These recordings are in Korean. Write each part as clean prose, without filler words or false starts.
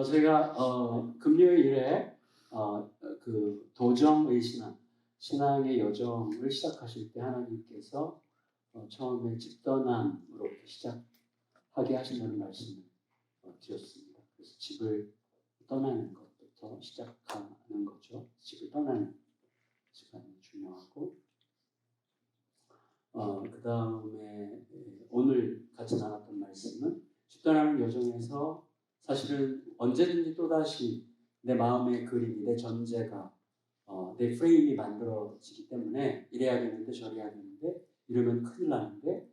저희가 금요일에 그 도정의 신앙의 여정을 시작하실 때 하나님께서 처음에 집떠남으로 시작하게 하신다는 말씀을 드렸습니다. 그래서 집을 떠나는 것부터 시작하는 거죠. 집을 떠나는 시간이 중요하고 그 다음에 오늘 같이 나눴던 말씀은 집 떠나는 여정에서 사실은 언제든지 또다시 내 마음의 그림이, 내 전제가, 내 프레임이 만들어지기 때문에 이래야 되는데 저래야 되는데 이러면 큰일 나는데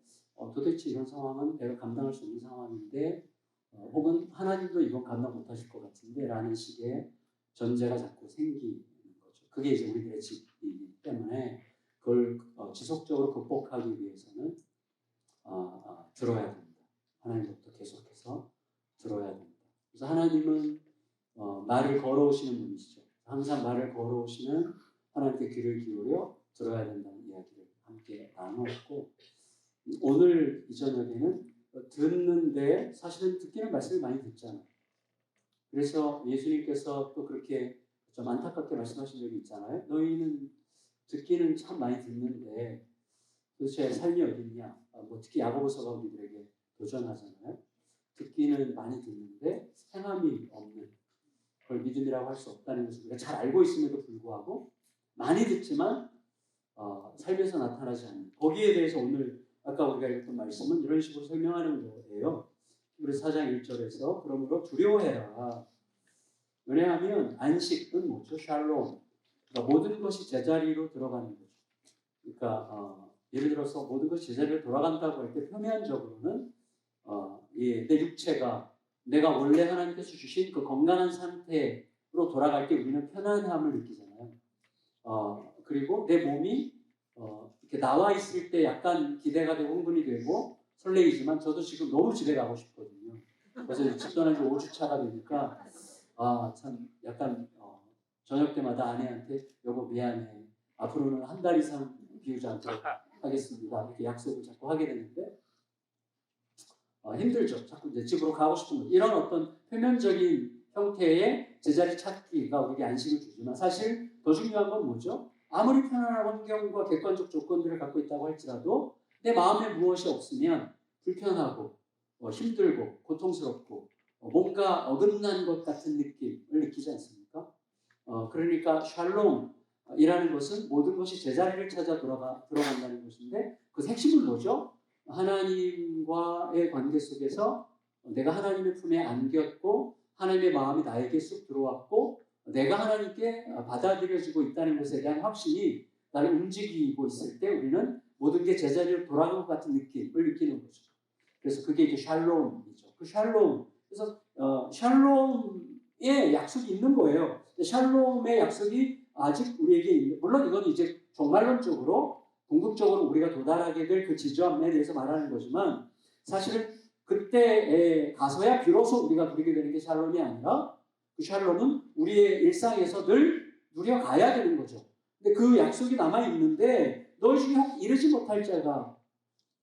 도대체 이런 상황은 내가 감당할 수 없는 상황인데 혹은 하나님도 이건 감당 못하실 것 같은데 라는 식의 전제가 자꾸 생기는 거죠. 그게 이제 우리들의 집이기 때문에 그걸 지속적으로 극복하기 위해서는 들어야 됩니다. 하나님부터 계속해서 들어야 됩니다. 그래서 하나님은 말을 걸어오시는 분이시죠. 항상 말을 걸어오시는 하나님께 귀를 기울여 들어야 된다는 이야기를 함께 나누었고, 오늘 이 저녁에는 듣는데 사실은 듣기는 말씀을 많이 듣잖아요. 그래서 예수님께서 또 그렇게 좀 안타깝게 말씀하신 적이 있잖아요. 너희는 듣기는 참 많이 듣는데 도대체 삶이 어딨냐? 특히 야고보서가 우리들에게 도전하잖아요. 듣기는 많이 듣는데 행함이 없는 그걸 믿음이라고 할 수 없다는 것을 우리가 잘 알고 있음에도 불구하고 많이 듣지만 삶에서 나타나지 않는, 거기에 대해서 오늘 아까 우리가 읽었던 말씀은 이런 식으로 설명하는 거예요. 히브리서 4장 1절에서 그러므로 두려워해라. 왜냐하면 안식은 뭐죠? 샬롬. 그러니까 모든 것이 제자리로 들어가는 거죠. 그러니까 예를 들어서 모든 것이 제자리로 돌아간다고 할 때 표면적으로는 내 육체가 내가 원래 하나님께서 주신 그 건강한 상태로 돌아갈 때 우리는 편안함을 느끼잖아요. 그리고 내 몸이 이렇게 나와 있을 때 약간 기대가 되고 흥분이 되고 설레이지만 저도 지금 너무 집에 가고 싶거든요. 그래서 집 떠난 지 5주차가 되니까 참 약간 저녁 때마다 아내한테 여보 미안해. 앞으로는 한 달 이상 비우지 않도록 하겠습니다. 이렇게 약속을 자꾸 하게 되는데 힘들죠. 자꾸 이제 집으로 가고 싶은 것. 이런 어떤 표면적인 형태의 제자리 찾기가 우리에게 안식을 주지만 사실 더 중요한 건 뭐죠? 아무리 편안한 환경과 객관적 조건들을 갖고 있다고 할지라도 내 마음에 무엇이 없으면 불편하고 힘들고 고통스럽고 뭔가 어긋난 것 같은 느낌을 느끼지 않습니까? 그러니까 샬롬이라는 것은 모든 것이 제자리를 찾아 들어간다는 것인데 그 핵심은 뭐죠? 하나님과의 관계 속에서 내가 하나님의 품에 안겼고 하나님의 마음이 나에게 쑥 들어왔고 내가 하나님께 받아들여지고 있다는 것에 대한 확신이 나를 움직이고 있을 때 우리는 모든 게 제자리로 돌아간 것 같은 느낌을 느끼는 거죠. 그래서 그게 이제 샬롬이죠. 그 샬롬. 그래서 샬롬의 약속이 있는 거예요. 샬롬의 약속이 아직 우리에게 있는, 물론 이건 이제 종말론적으로 궁극적으로 우리가 도달하게 될 그 지점에 대해서 말하는 거지만 사실은 그때에 가서야 비로소 우리가 누리게 되는 게 샬롬이 아니라 그 샬롬은 우리의 일상에서 늘 누려가야 되는 거죠. 근데 그 약속이 남아있는데 너희 중에 혹 이르지 못할 자가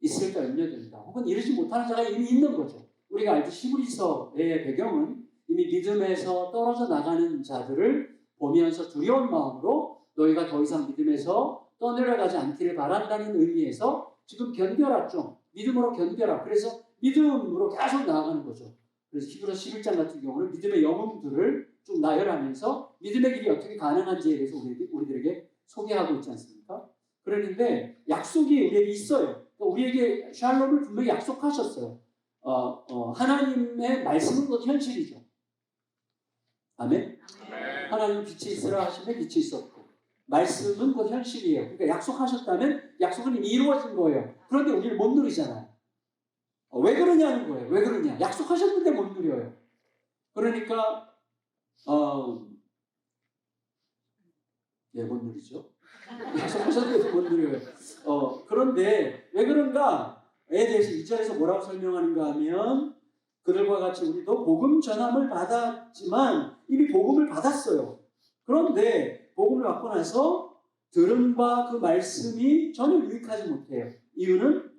있을까 염려된다. 혹은 이르지 못하는 자가 이미 있는 거죠. 우리가 알듯이 히브리서의 배경은 이미 믿음에서 떨어져 나가는 자들을 보면서 두려운 마음으로 너희가 더 이상 믿음에서 떠내려가지 않기를 바란다는 의미에서 지금 견뎌라 좀. 믿음으로 견뎌라. 그래서 믿음으로 계속 나아가는 거죠. 그래서 히브리서 11장 같은 경우는 믿음의 영웅들을 쭉 나열하면서 믿음의 길이 어떻게 가능한지에 대해서 우리들에게 소개하고 있지 않습니까? 그러는데 약속이 우리에게 있어요. 그러니까 우리에게 샬롬을 분명히 약속하셨어요. 하나님의 말씀은 곧 현실이죠. 아멘? 하나님은 빛이 있으라 하시면 빛이 있었고 말씀은 곧 현실이에요. 그러니까 약속하셨다면 약속은 이미 이루어진 거예요. 그런데 우리를 못 누리잖아요. 왜 그러냐는 거예요. 왜 그러냐. 약속하셨는데 못 누려요. 그러니까 못 누리죠. 약속하셨는데도 못 누려요. 그런데 왜 그런가에 대해서 2절에서 뭐라고 설명하는가 하면 그들과 같이 우리도 복음 전함을 받았지만 이미 복음을 받았어요. 그런데 복음을 받고 나서 들은 바 그 말씀이 전혀 유익하지 못해요. 이유는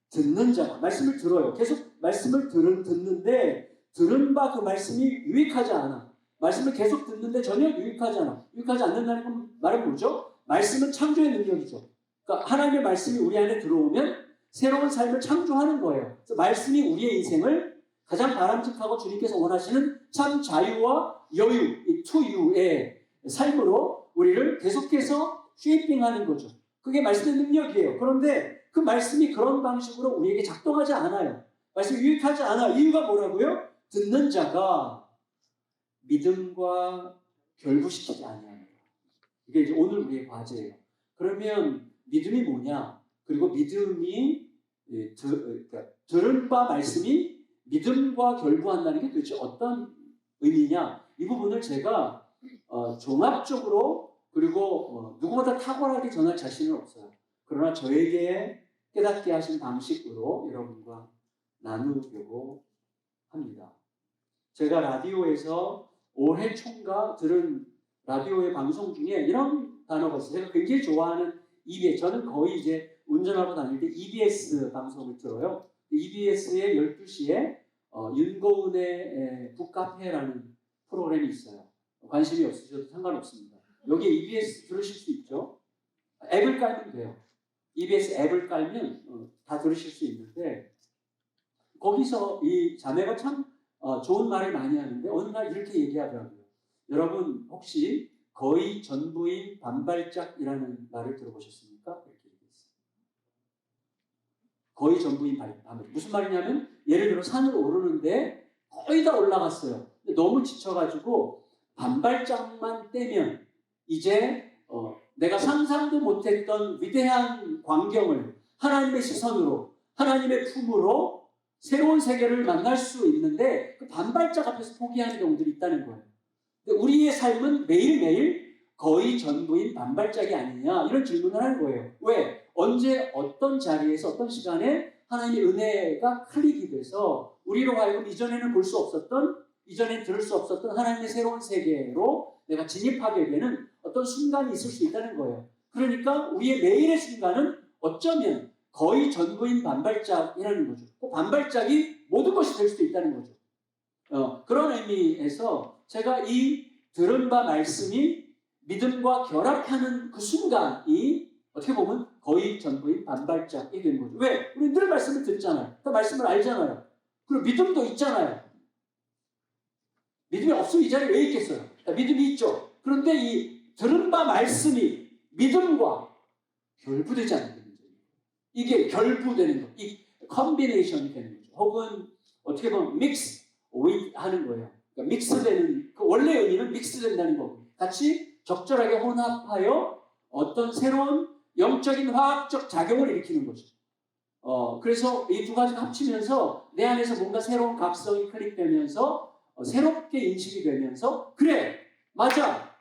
듣는 자가 말씀을 들어요. 계속 말씀을 듣는데 들은 바 그 말씀이 유익하지 않아. 말씀을 계속 듣는데 전혀 유익하지 않아. 유익하지 않는다는 건 말은 뭐죠? 말씀은 창조의 능력이죠. 그러니까 하나님의 말씀이 우리 안에 들어오면 새로운 삶을 창조하는 거예요. 그래서 말씀이 우리의 인생을 가장 바람직하고 주님께서 원하시는 참 자유와 여유, 이 투유의 삶으로 우리를 계속해서 쉐이핑하는 거죠. 그게 말씀의 능력이에요. 그런데 그 말씀이 그런 방식으로 우리에게 작동하지 않아요. 말씀이 유익하지 않아. 이유가 뭐라고요? 듣는 자가 믿음과 결부시키지 아니합니다. 이게 이제 오늘 우리의 과제예요. 그러면 믿음이 뭐냐? 그리고 믿음이 그러니까 들은 바 말씀이 믿음과 결부한다는 게 도대체 어떤 의미냐? 이 부분을 제가 종합적으로 그리고 누구보다 탁월하게 전할 자신은 없어요. 그러나 저에게 깨닫게 하신 방식으로 여러분과 나누려고 합니다. 제가 라디오에서 올해 초인가 들은 라디오의 방송 중에 이런 단어가 있어요. 제가 굉장히 좋아하는 EBS, 저는 거의 이제 운전하고 다닐 때 EBS 방송을 들어요. EBS의 12시에 윤고은의 북카페라는 프로그램이 있어요. 관심이 없으셔도 상관없습니다. 여기 EBS 들으실 수 있죠. 앱을 깔면 돼요. EBS 앱을 깔면 다 들으실 수 있는데 거기서 이 자매가 참 좋은 말을 많이 하는데 어느 날 이렇게 얘기하더라고요. 여러분 혹시 거의 전부인 반발짝이라는 말을 들어보셨습니까? 이렇게 얘기했어요. 거의 전부인 반발짝. 무슨 말이냐면 예를 들어 산을 오르는데 거의 다 올라갔어요. 근데 너무 지쳐가지고 반발짝만 떼면 이제 내가 상상도 못했던 위대한 광경을 하나님의 시선으로 하나님의 품으로 새로운 세계를 만날 수 있는데 그 반발짝 앞에서 포기하는 경우들이 있다는 거예요. 근데 우리의 삶은 매일매일 거의 전부인 반발짝이 아니냐 이런 질문을 하는 거예요. 왜? 언제 어떤 자리에서 어떤 시간에 하나님의 은혜가 클릭이 돼서 우리로 하여금 이전에는 볼 수 없었던 이전에는 들을 수 없었던 하나님의 새로운 세계로 내가 진입하게 되는 어떤 순간이 있을 수 있다는 거예요. 그러니까 우리의 매일의 순간은 어쩌면 거의 전부인 반발짝이라는 거죠. 그 반발짝이 모든 것이 될 수도 있다는 거죠. 그런 의미에서 제가 이 들은 바 말씀이 믿음과 결합하는 그 순간이 어떻게 보면 거의 전부인 반발짝이 되는 거죠. 왜? 우리 늘 말씀을 듣잖아요. 그 말씀을 알잖아요. 그리고 믿음도 있잖아요. 믿음이 없으면 이 자리에 왜 있겠어요? 믿음이 있죠. 그런데 이 들은 바 말씀이 믿음과 결부되지 않는 거죠. 이게 결부되는 거, 이 컨비네이션이 되는 거죠. 혹은 어떻게 보면 믹스 하는 거예요. 그러니까 믹스되는 그 원래 의미는 믹스된다는 거고 같이 적절하게 혼합하여 어떤 새로운 영적인 화학적 작용을 일으키는 거죠. 그래서 이 두 가지가 합치면서 내 안에서 뭔가 새로운 각성이 클릭되면서 새롭게 인식이 되면서 그래 맞아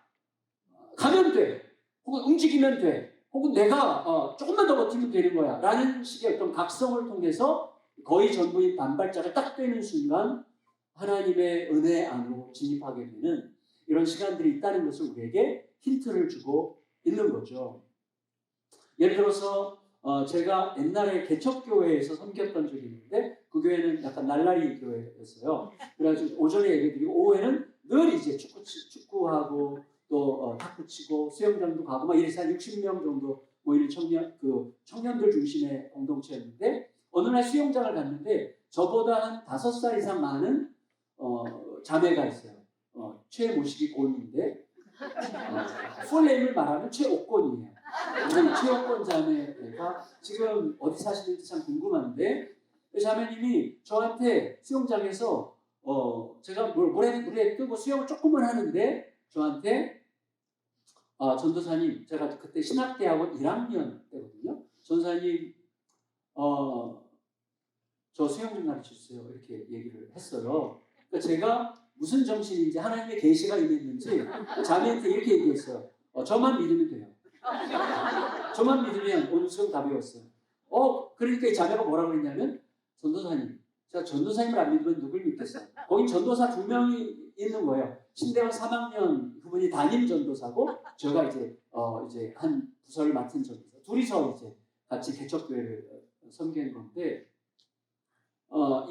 가면 돼 혹은 움직이면 돼 혹은 내가 조금만 더 버티면 되는 거야 라는 식의 어떤 각성을 통해서 거의 전부인 반발짝을 딱 떼는 순간 하나님의 은혜 안으로 진입하게 되는 이런 시간들이 있다는 것을 우리에게 힌트를 주고 있는 거죠. 예를 들어서 제가 옛날에 개척교회에서 섬겼던 적이 있는데 그 교회는 약간 날라리 교회였어요. 그래가지고 오전에 예배드리고 오후에는 늘 이제 축구하고 또 탁구 치고 수영장도 가고 막 이래서 한 60명 정도 모이는 청년들 중심의 공동체였는데 어느 날 수영장을 갔는데 저보다 한 5살 이상 많은 자매가 있어요. 최모식이 곤인데 풀네임을 말하면 최옥곤이에요. 최옥곤 자매가 지금 어디 사시는지 참 궁금한데 자매님이 저한테 수영장에서 제가 물에 뜨고 수영을 조금은 하는데 저한테 전도사님 제가 그때 신학대학원 1학년 때거든요. 전도사님 저 수영 좀 가르쳐주세요. 이렇게 얘기를 했어요. 그러니까 제가 무슨 정신인지 하나님의 계시가 임했는지 자매한테 이렇게 얘기했어요. 저만 믿으면 돼요. 저만 믿으면 오늘 수영 다 배웠어요. 그러니까 이 자매가 뭐라고 그랬냐면 전도사님, 제가 전도사님을 안 믿으면 누굴 믿겠어요? 거긴 전도사 2명이 있는 거예요. 신대원 3학년 그분이 담임 전도사고 제가 이제 한 부서를 맡은 전도사. 둘이서 이제 같이 개척교회를 섬기는 건데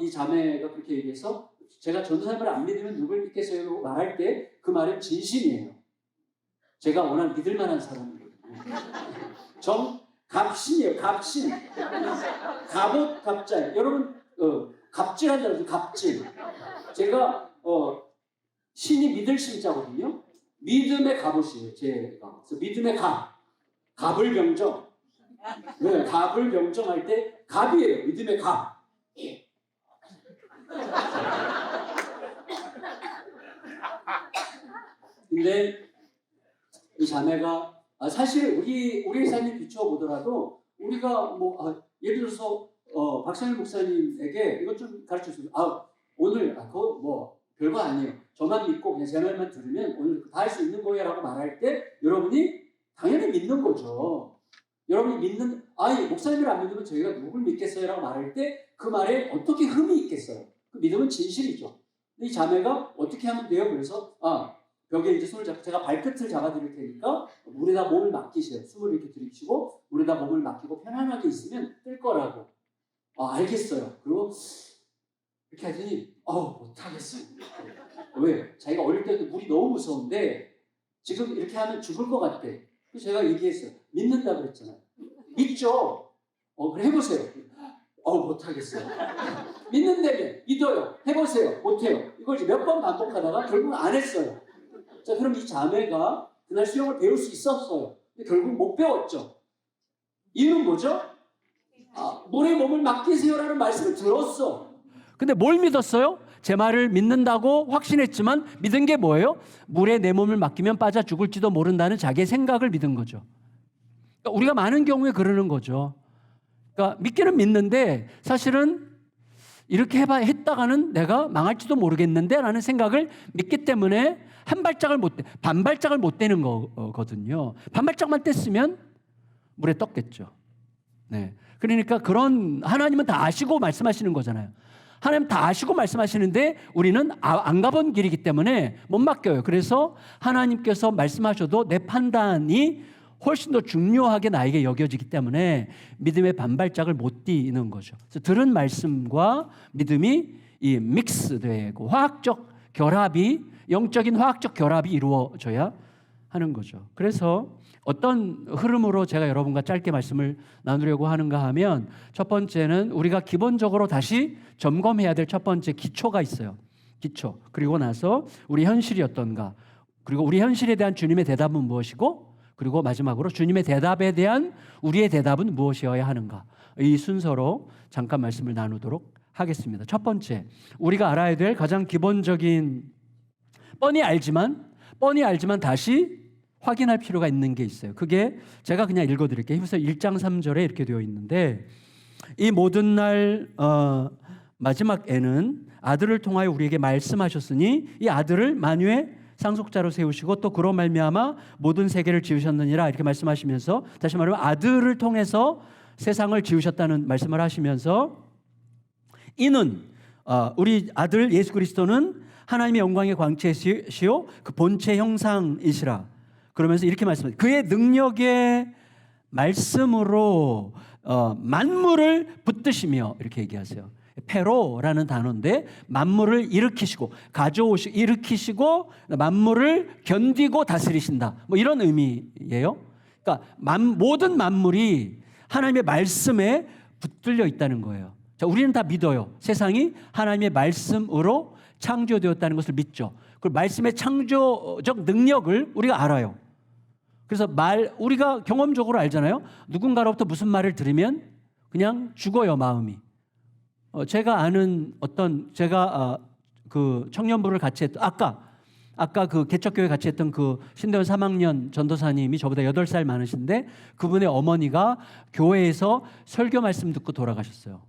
이 자매가 그렇게 얘기해서 제가 전도사님을 안 믿으면 누굴 믿겠어요? 라고 말할 때 그 말은 진심이에요. 제가 워낙 믿을 만한 사람이거든요. 갑신이에요. 갑신. 갑옷 갑잘. 여러분 갑질한다 그러죠. 갑질. 제가 신이 믿을 신자거든요. 믿음의 갑옷이에요. 제가. 그래서 믿음의 갑을 병정. 네, 갑을 병정할 때 갑이에요. 믿음의 갑. 근데 이 자매가 사실 우리 회사님 비추어 보더라도 우리가 예를 들어서 박상일 목사님에게 이것 좀 가르쳐 주세요. 오늘 그거 뭐 별거 아니에요. 저만 믿고 그냥 제 말만 들으면 오늘 다 할 수 있는 거예요라고 말할 때 여러분이 당연히 믿는 거죠. 여러분이 믿는 목사님을 안 믿으면 저희가 누굴 믿겠어요라고 말할 때 그 말에 어떻게 흠이 있겠어요? 그 믿음은 진실이죠. 근데 이 자매가 어떻게 하면 돼요? 그래서 벽에 이제 손을 잡고 제가 발끝을 잡아드릴 테니까 물에다 몸을 맡기세요. 숨을 이렇게 들이쉬고 물에다 몸을 맡기고 편안하게 있으면 뜰 거라고. 알겠어요. 그리고 이렇게 하더니 못하겠어요. 왜? 자기가 어릴 때도 물이 너무 무서운데 지금 이렇게 하면 죽을 것 같대. 그래서 제가 얘기했어요. 믿는다 그랬잖아요. 믿죠? 그래 해보세요. 못하겠어요. 믿는다면 믿어요. 해보세요. 못해요. 이걸 이제 몇 번 반복하다가 결국 안 했어요. 자, 그럼 이 자매가 그날 수영을 배울 수 있었어요. 근데 결국 못 배웠죠. 이유는 뭐죠? 물에 몸을 맡기세요라는 말씀을 들었어. 근데 뭘 믿었어요? 제 말을 믿는다고 확신했지만 믿은 게 뭐예요? 물에 내 몸을 맡기면 빠져 죽을지도 모른다는 자기의 생각을 믿은 거죠. 그러니까 우리가 많은 경우에 그러는 거죠. 그러니까 믿기는 믿는데 사실은 이렇게 했다가는 내가 망할지도 모르겠는데 라는 생각을 믿기 때문에 반발짝을 못 떼는 거거든요. 반발짝만 뗐으면 물에 떴겠죠. 네. 그러니까 그런 하나님은 다 아시고 말씀하시는 거잖아요. 하나님 다 아시고 말씀하시는데 우리는 안 가본 길이기 때문에 못 맡겨요. 그래서 하나님께서 말씀하셔도 내 판단이 훨씬 더 중요하게 나에게 여겨지기 때문에 믿음의 반발짝을 못 띄는 거죠. 그래서 들은 말씀과 믿음이 이 믹스되고 영적인 화학적 결합이 이루어져야 하는 거죠. 그래서 어떤 흐름으로 제가 여러분과 짧게 말씀을 나누려고 하는가 하면 첫 번째는 우리가 기본적으로 다시 점검해야 될 첫 번째 기초가 있어요. 기초. 그리고 나서 우리 현실이 어떤가. 그리고 우리 현실에 대한 주님의 대답은 무엇이고 그리고 마지막으로 주님의 대답에 대한 우리의 대답은 무엇이어야 하는가. 이 순서로 잠깐 말씀을 나누도록 하겠습니다. 첫 번째, 우리가 알아야 될 가장 기본적인 뻔히 알지만 다시 확인할 필요가 있는 게 있어요. 그게 제가 그냥 읽어드릴게요. 히브리서 1장 3절에 이렇게 되어 있는데 이 모든 날 마지막에는 아들을 통하여 우리에게 말씀하셨으니 이 아들을 만유의 상속자로 세우시고 또 그로 말미암아 모든 세계를 지으셨느니라 이렇게 말씀하시면서 다시 말하면 아들을 통해서 세상을 지으셨다는 말씀을 하시면서 이는 우리 아들 예수 그리스도는 하나님의 영광의 광채시요 그 본체 형상이시라 그러면서 이렇게 말씀합니다. 그의 능력의 말씀으로 만물을 붙드시며 이렇게 얘기하세요. 페로라는 단어인데 만물을 일으키시고 만물을 견디고 다스리신다. 뭐 이런 의미예요. 그러니까 모든 만물이 하나님의 말씀에 붙들려 있다는 거예요. 자, 우리는 다 믿어요. 세상이 하나님의 말씀으로 창조되었다는 것을 믿죠. 그 말씀의 창조적 능력을 우리가 알아요. 그래서 우리가 경험적으로 알잖아요. 누군가로부터 무슨 말을 들으면 그냥 죽어요, 마음이. 제가 아는 제가 그 청년부를 같이 했던 아까 그 개척교회 같이 했던 그 신대원 3학년 전도사님이 저보다 8살 많으신데 그분의 어머니가 교회에서 설교 말씀 듣고 돌아가셨어요.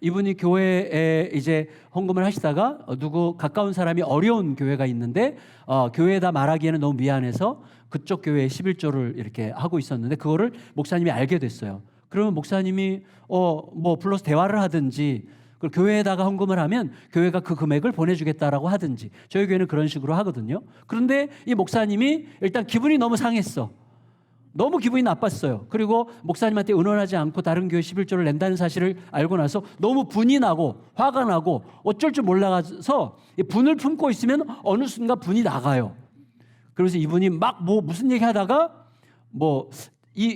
이분이 교회에 이제 헌금을 하시다가 가까운 사람이 어려운 교회가 있는데 교회에다 말하기에는 너무 미안해서 그쪽 교회에 11조를 이렇게 하고 있었는데 그거를 목사님이 알게 됐어요. 그러면 목사님이 불러서 대화를 하든지 교회에다가 헌금을 하면 교회가 그 금액을 보내주겠다라고 하든지 저희 교회는 그런 식으로 하거든요. 그런데 이 목사님이 일단 기분이 너무 상했어. 너무 기분이 나빴어요. 그리고 목사님한테 의논하지 않고 다른 교회 11조를 낸다는 사실을 알고 나서 너무 분이 나고 화가 나고 어쩔 줄 몰라서 분을 품고 있으면 어느 순간 분이 나가요. 그래서 이분이 막 무슨 얘기하다가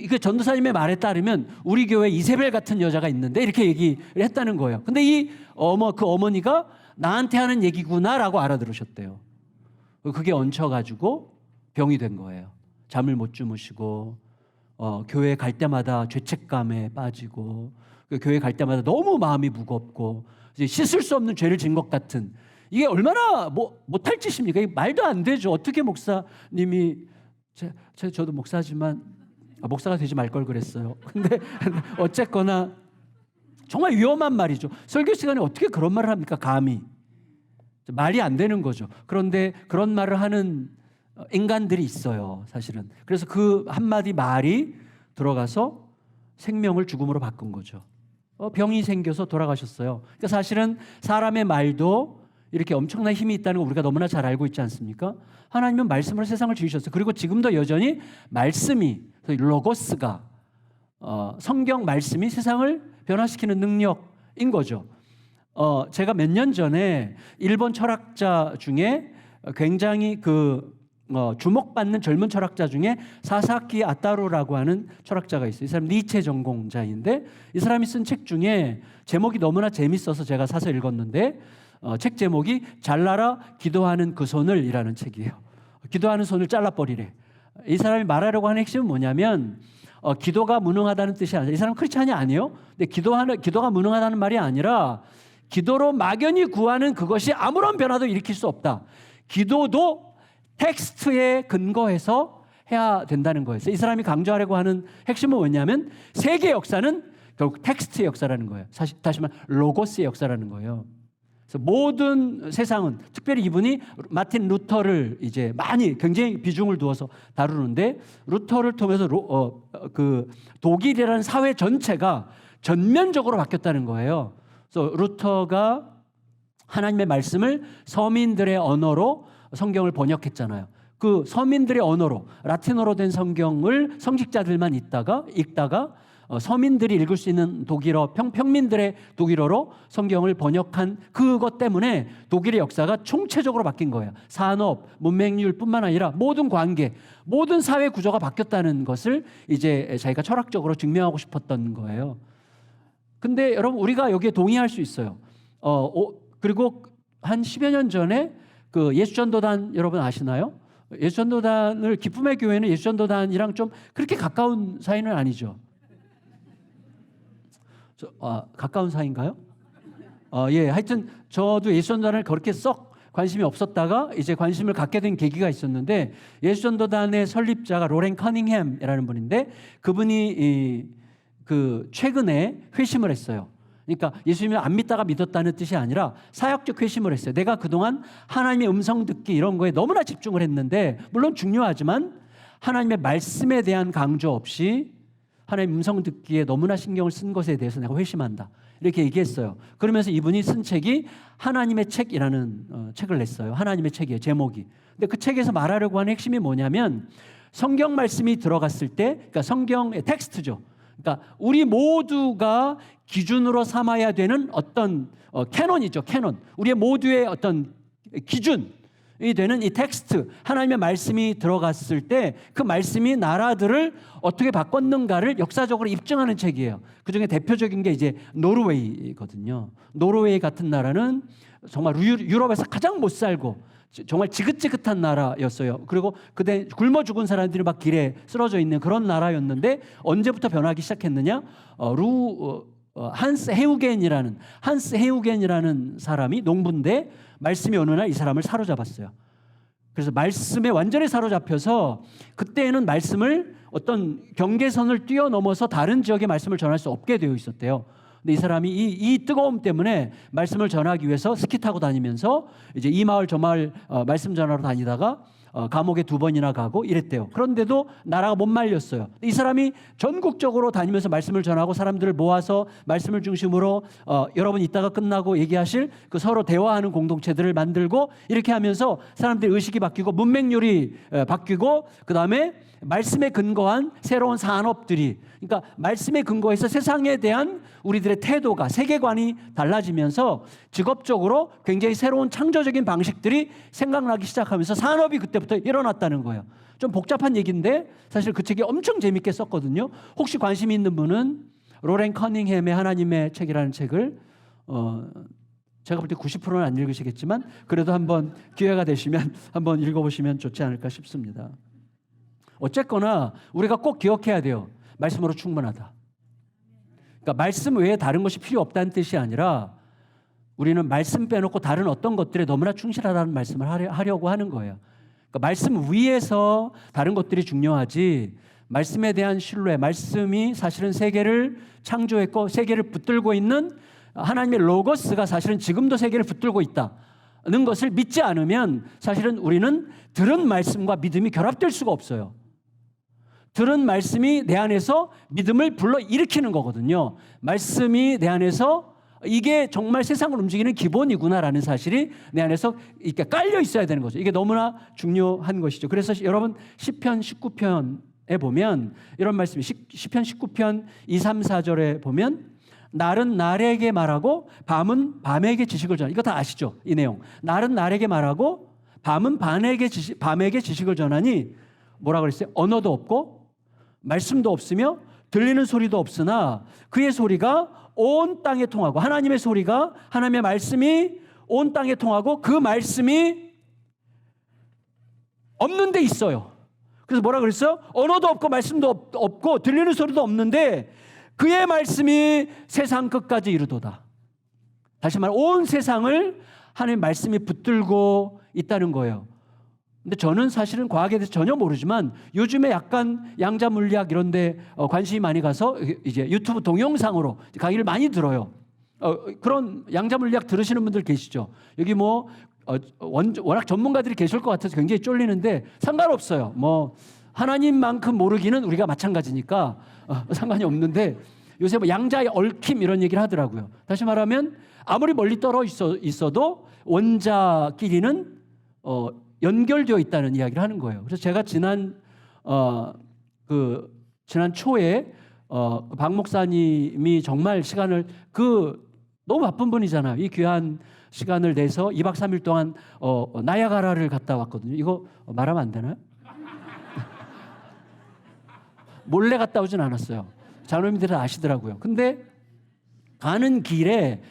그 전도사님의 말에 따르면 우리 교회에 이세벨 같은 여자가 있는데 이렇게 얘기를 했다는 거예요. 근데 그 어머니가 나한테 하는 얘기구나라고 알아들으셨대요. 그게 얹혀가지고 병이 된 거예요. 잠을 못 주무시고 교회 갈 때마다 죄책감에 빠지고 교회 갈 때마다 너무 마음이 무겁고 이제 씻을 수 없는 죄를 진 것 같은, 이게 얼마나 못할 짓입니까? 이게 말도 안 되죠. 어떻게 목사님이 저도 목사지만 목사가 되지 말 걸 그랬어요. 근데 어쨌거나 정말 위험한 말이죠. 설교 시간에 어떻게 그런 말을 합니까? 감히 말이 안 되는 거죠. 그런데 그런 말을 하는 인간들이 있어요, 사실은. 그래서 그 한마디 말이 들어가서 생명을 죽음으로 바꾼 거죠. 병이 생겨서 돌아가셨어요. 그러니까 사실은 사람의 말도 이렇게 엄청난 힘이 있다는 거 우리가 너무나 잘 알고 있지 않습니까? 하나님은 말씀으로 세상을 지으셨어요. 그리고 지금도 여전히 말씀이, 로고스가, 성경 말씀이 세상을 변화시키는 능력인 거죠. 제가 몇 년 전에 일본 철학자 중에 굉장히 주목받는 젊은 철학자 중에 사사키 아타루라고 하는 철학자가 있어요. 이 사람 니체 전공자인데 이 사람이 쓴 책 중에 제목이 너무나 재밌어서 제가 사서 읽었는데 책 제목이 잘라라 기도하는 그 손을 이라는 책이에요. 기도하는 손을 잘라버리래. 이 사람이 말하려고 하는 핵심은 뭐냐면 기도가 무능하다는 뜻이 아니라, 이 사람은 크리스찬이 아니에요. 근데 기도가 무능하다는 말이 아니라 기도로 막연히 구하는 그것이 아무런 변화도 일으킬 수 없다. 기도도 텍스트에 근거해서 해야 된다는 거예요. 이 사람이 강조하려고 하는 핵심은 뭐냐면 세계 역사는 결국 텍스트의 역사라는 거예요. 다시 말해 로고스의 역사라는 거예요. 그래서 모든 세상은, 특별히 이분이 마틴 루터를 이제 굉장히 비중을 두어서 다루는데, 루터를 통해서 그 독일이라는 사회 전체가 전면적으로 바뀌었다는 거예요. 그래서 루터가 하나님의 말씀을 서민들의 언어로 성경을 번역했잖아요. 그 서민들의 언어로, 라틴어로 된 성경을 성직자들만 읽다가 서민들이 읽을 수 있는 독일어, 평민들의 독일어로 성경을 번역한 그것 때문에 독일의 역사가 총체적으로 바뀐 거예요. 산업, 문맹률뿐만 아니라 모든 관계, 모든 사회 구조가 바뀌었다는 것을 이제 자기가 철학적으로 증명하고 싶었던 거예요. 근데 여러분, 우리가 여기에 동의할 수 있어요. 그리고 한 10여 년 전에 그 예수전도단 여러분 아시나요? 예수전도단을, 기쁨의 교회는 예수전도단이랑 좀 그렇게 가까운 사이는 아니죠. 가까운 사이인가요? 예, 하여튼 저도 예수전도단을 그렇게 썩 관심이 없었다가 이제 관심을 갖게 된 계기가 있었는데, 예수전도단의 설립자가 로렌 커닝햄이라는 분인데, 그분이 최근에 회심을 했어요. 그러니까 예수님을 안 믿다가 믿었다는 뜻이 아니라 사역적 회심을 했어요. 내가 그동안 하나님의 음성 듣기 이런 거에 너무나 집중을 했는데, 물론 중요하지만 하나님의 말씀에 대한 강조 없이 하나님의 음성 듣기에 너무나 신경을 쓴 것에 대해서 내가 회심한다, 이렇게 얘기했어요. 그러면서 이분이 쓴 책이 하나님의 책이라는 책을 냈어요. 하나님의 책이에요, 제목이. 근데 그 책에서 말하려고 하는 핵심이 뭐냐면, 성경 말씀이 들어갔을 때, 그러니까 성경의 텍스트죠. 그러니까 우리 모두가 기준으로 삼아야 되는 어떤 캐논이죠, 캐논. 우리의 모두의 어떤 기준이 되는 이 텍스트, 하나님의 말씀이 들어갔을 때 그 말씀이 나라들을 어떻게 바꿨는가를 역사적으로 입증하는 책이에요. 그중에 대표적인 게 이제 노르웨이거든요. 노르웨이 같은 나라는 정말 유럽에서 가장 못 살고 정말 지긋지긋한 나라였어요. 그리고 그때 굶어 죽은 사람들이 막 길에 쓰러져 있는 그런 나라였는데, 언제부터 변하기 시작했느냐? 한스 헤우겐이라는 사람이 농부인데, 말씀이 어느 날 이 사람을 사로잡았어요. 그래서 말씀에 완전히 사로잡혀서 그때에는 말씀을 어떤 경계선을 뛰어넘어서 다른 지역의 말씀을 전할 수 없게 되어 있었대요. 근데 이 사람이 이 뜨거움 때문에 말씀을 전하기 위해서 스키 타고 다니면서 이제 이 마을 저 마을 말씀 전하러 다니다가 감옥에 2번이나 가고 이랬대요. 그런데도 나라가 못 말렸어요. 이 사람이 전국적으로 다니면서 말씀을 전하고 사람들을 모아서 말씀을 중심으로 여러분 이따가 끝나고 얘기하실 그 서로 대화하는 공동체들을 만들고 이렇게 하면서 사람들의 의식이 바뀌고 문맹률이 바뀌고 그다음에 말씀에 근거한 새로운 산업들이, 그러니까 말씀에 근거해서 세상에 대한 우리들의 태도가, 세계관이 달라지면서 직업적으로 굉장히 새로운 창조적인 방식들이 생각나기 시작하면서 산업이 그때부터 일어났다는 거예요. 좀 복잡한 얘기인데 사실 그 책이 엄청 재밌게 썼거든요. 혹시 관심이 있는 분은 로렌 커닝햄의 하나님의 책이라는 책을 제가 볼 때 90%는 안 읽으시겠지만 그래도 한번 기회가 되시면 한번 읽어보시면 좋지 않을까 싶습니다. 어쨌거나 우리가 꼭 기억해야 돼요. 말씀으로 충분하다. 그러니까 말씀 외에 다른 것이 필요 없다는 뜻이 아니라 우리는 말씀 빼놓고 다른 어떤 것들에 너무나 충실하다는 말씀을 하려고 하는 거예요. 그러니까 말씀 위에서 다른 것들이 중요하지, 말씀에 대한 신뢰, 말씀이 사실은 세계를 창조했고 세계를 붙들고 있는 하나님의 로고스가 사실은 지금도 세계를 붙들고 있다는 것을 믿지 않으면 사실은 우리는 들은 말씀과 믿음이 결합될 수가 없어요. 들은 말씀이 내 안에서 믿음을 불러일으키는 거거든요. 말씀이 내 안에서 이게 정말 세상을 움직이는 기본이구나라는 사실이 내 안에서 이렇게 깔려 있어야 되는 거죠. 이게 너무나 중요한 것이죠. 그래서 여러분 시편 19편에 보면 이런 말씀이, 시편 19편 2, 3, 4절에 보면 날은 날에게 말하고 밤은 밤에게 지식을 전하니, 이거 다 아시죠? 이 내용. 날은 날에게 말하고 밤은 밤에게 지식을 전하니 뭐라 그랬어요? 언어도 없고 말씀도 없으며 들리는 소리도 없으나 그의 소리가 온 땅에 통하고, 하나님의 소리가, 하나님의 말씀이 온 땅에 통하고 그 말씀이 없는 데 있어요. 그래서 뭐라 그랬어요? 언어도 없고 말씀도 없고 들리는 소리도 없는데 그의 말씀이 세상 끝까지 이르도다. 다시 말해 온 세상을 하나님의 말씀이 붙들고 있다는 거예요. 근데 저는 사실은 과학에 대해서 전혀 모르지만 요즘에 약간 양자 물리학 이런 데 관심이 많이 가서 이제 유튜브 동영상으로 강의를 많이 들어요. 그런 양자 물리학 들으시는 분들 계시죠? 여기 뭐 워낙 전문가들이 계실 것 같아서 굉장히 쫄리는데 상관없어요. 뭐 하나님만큼 모르기는 우리가 마찬가지니까 상관이 없는데 요새 뭐 양자의 얽힘 이런 얘기를 하더라고요. 다시 말하면 아무리 멀리 떨어져 있어도 원자끼리는 연결되어 있다는 이야기를 하는 거예요. 그래서 제가 지난 초에 박 목사님이 정말 시간을, 너무 바쁜 분이잖아요. 이 귀한 시간을 내서 2박 3일 동안 나야가라를 갔다 왔거든요. 이거 말하면 안 되나요? 몰래 갔다 오진 않았어요. 자녀님들은 아시더라고요. 근데 가는 길에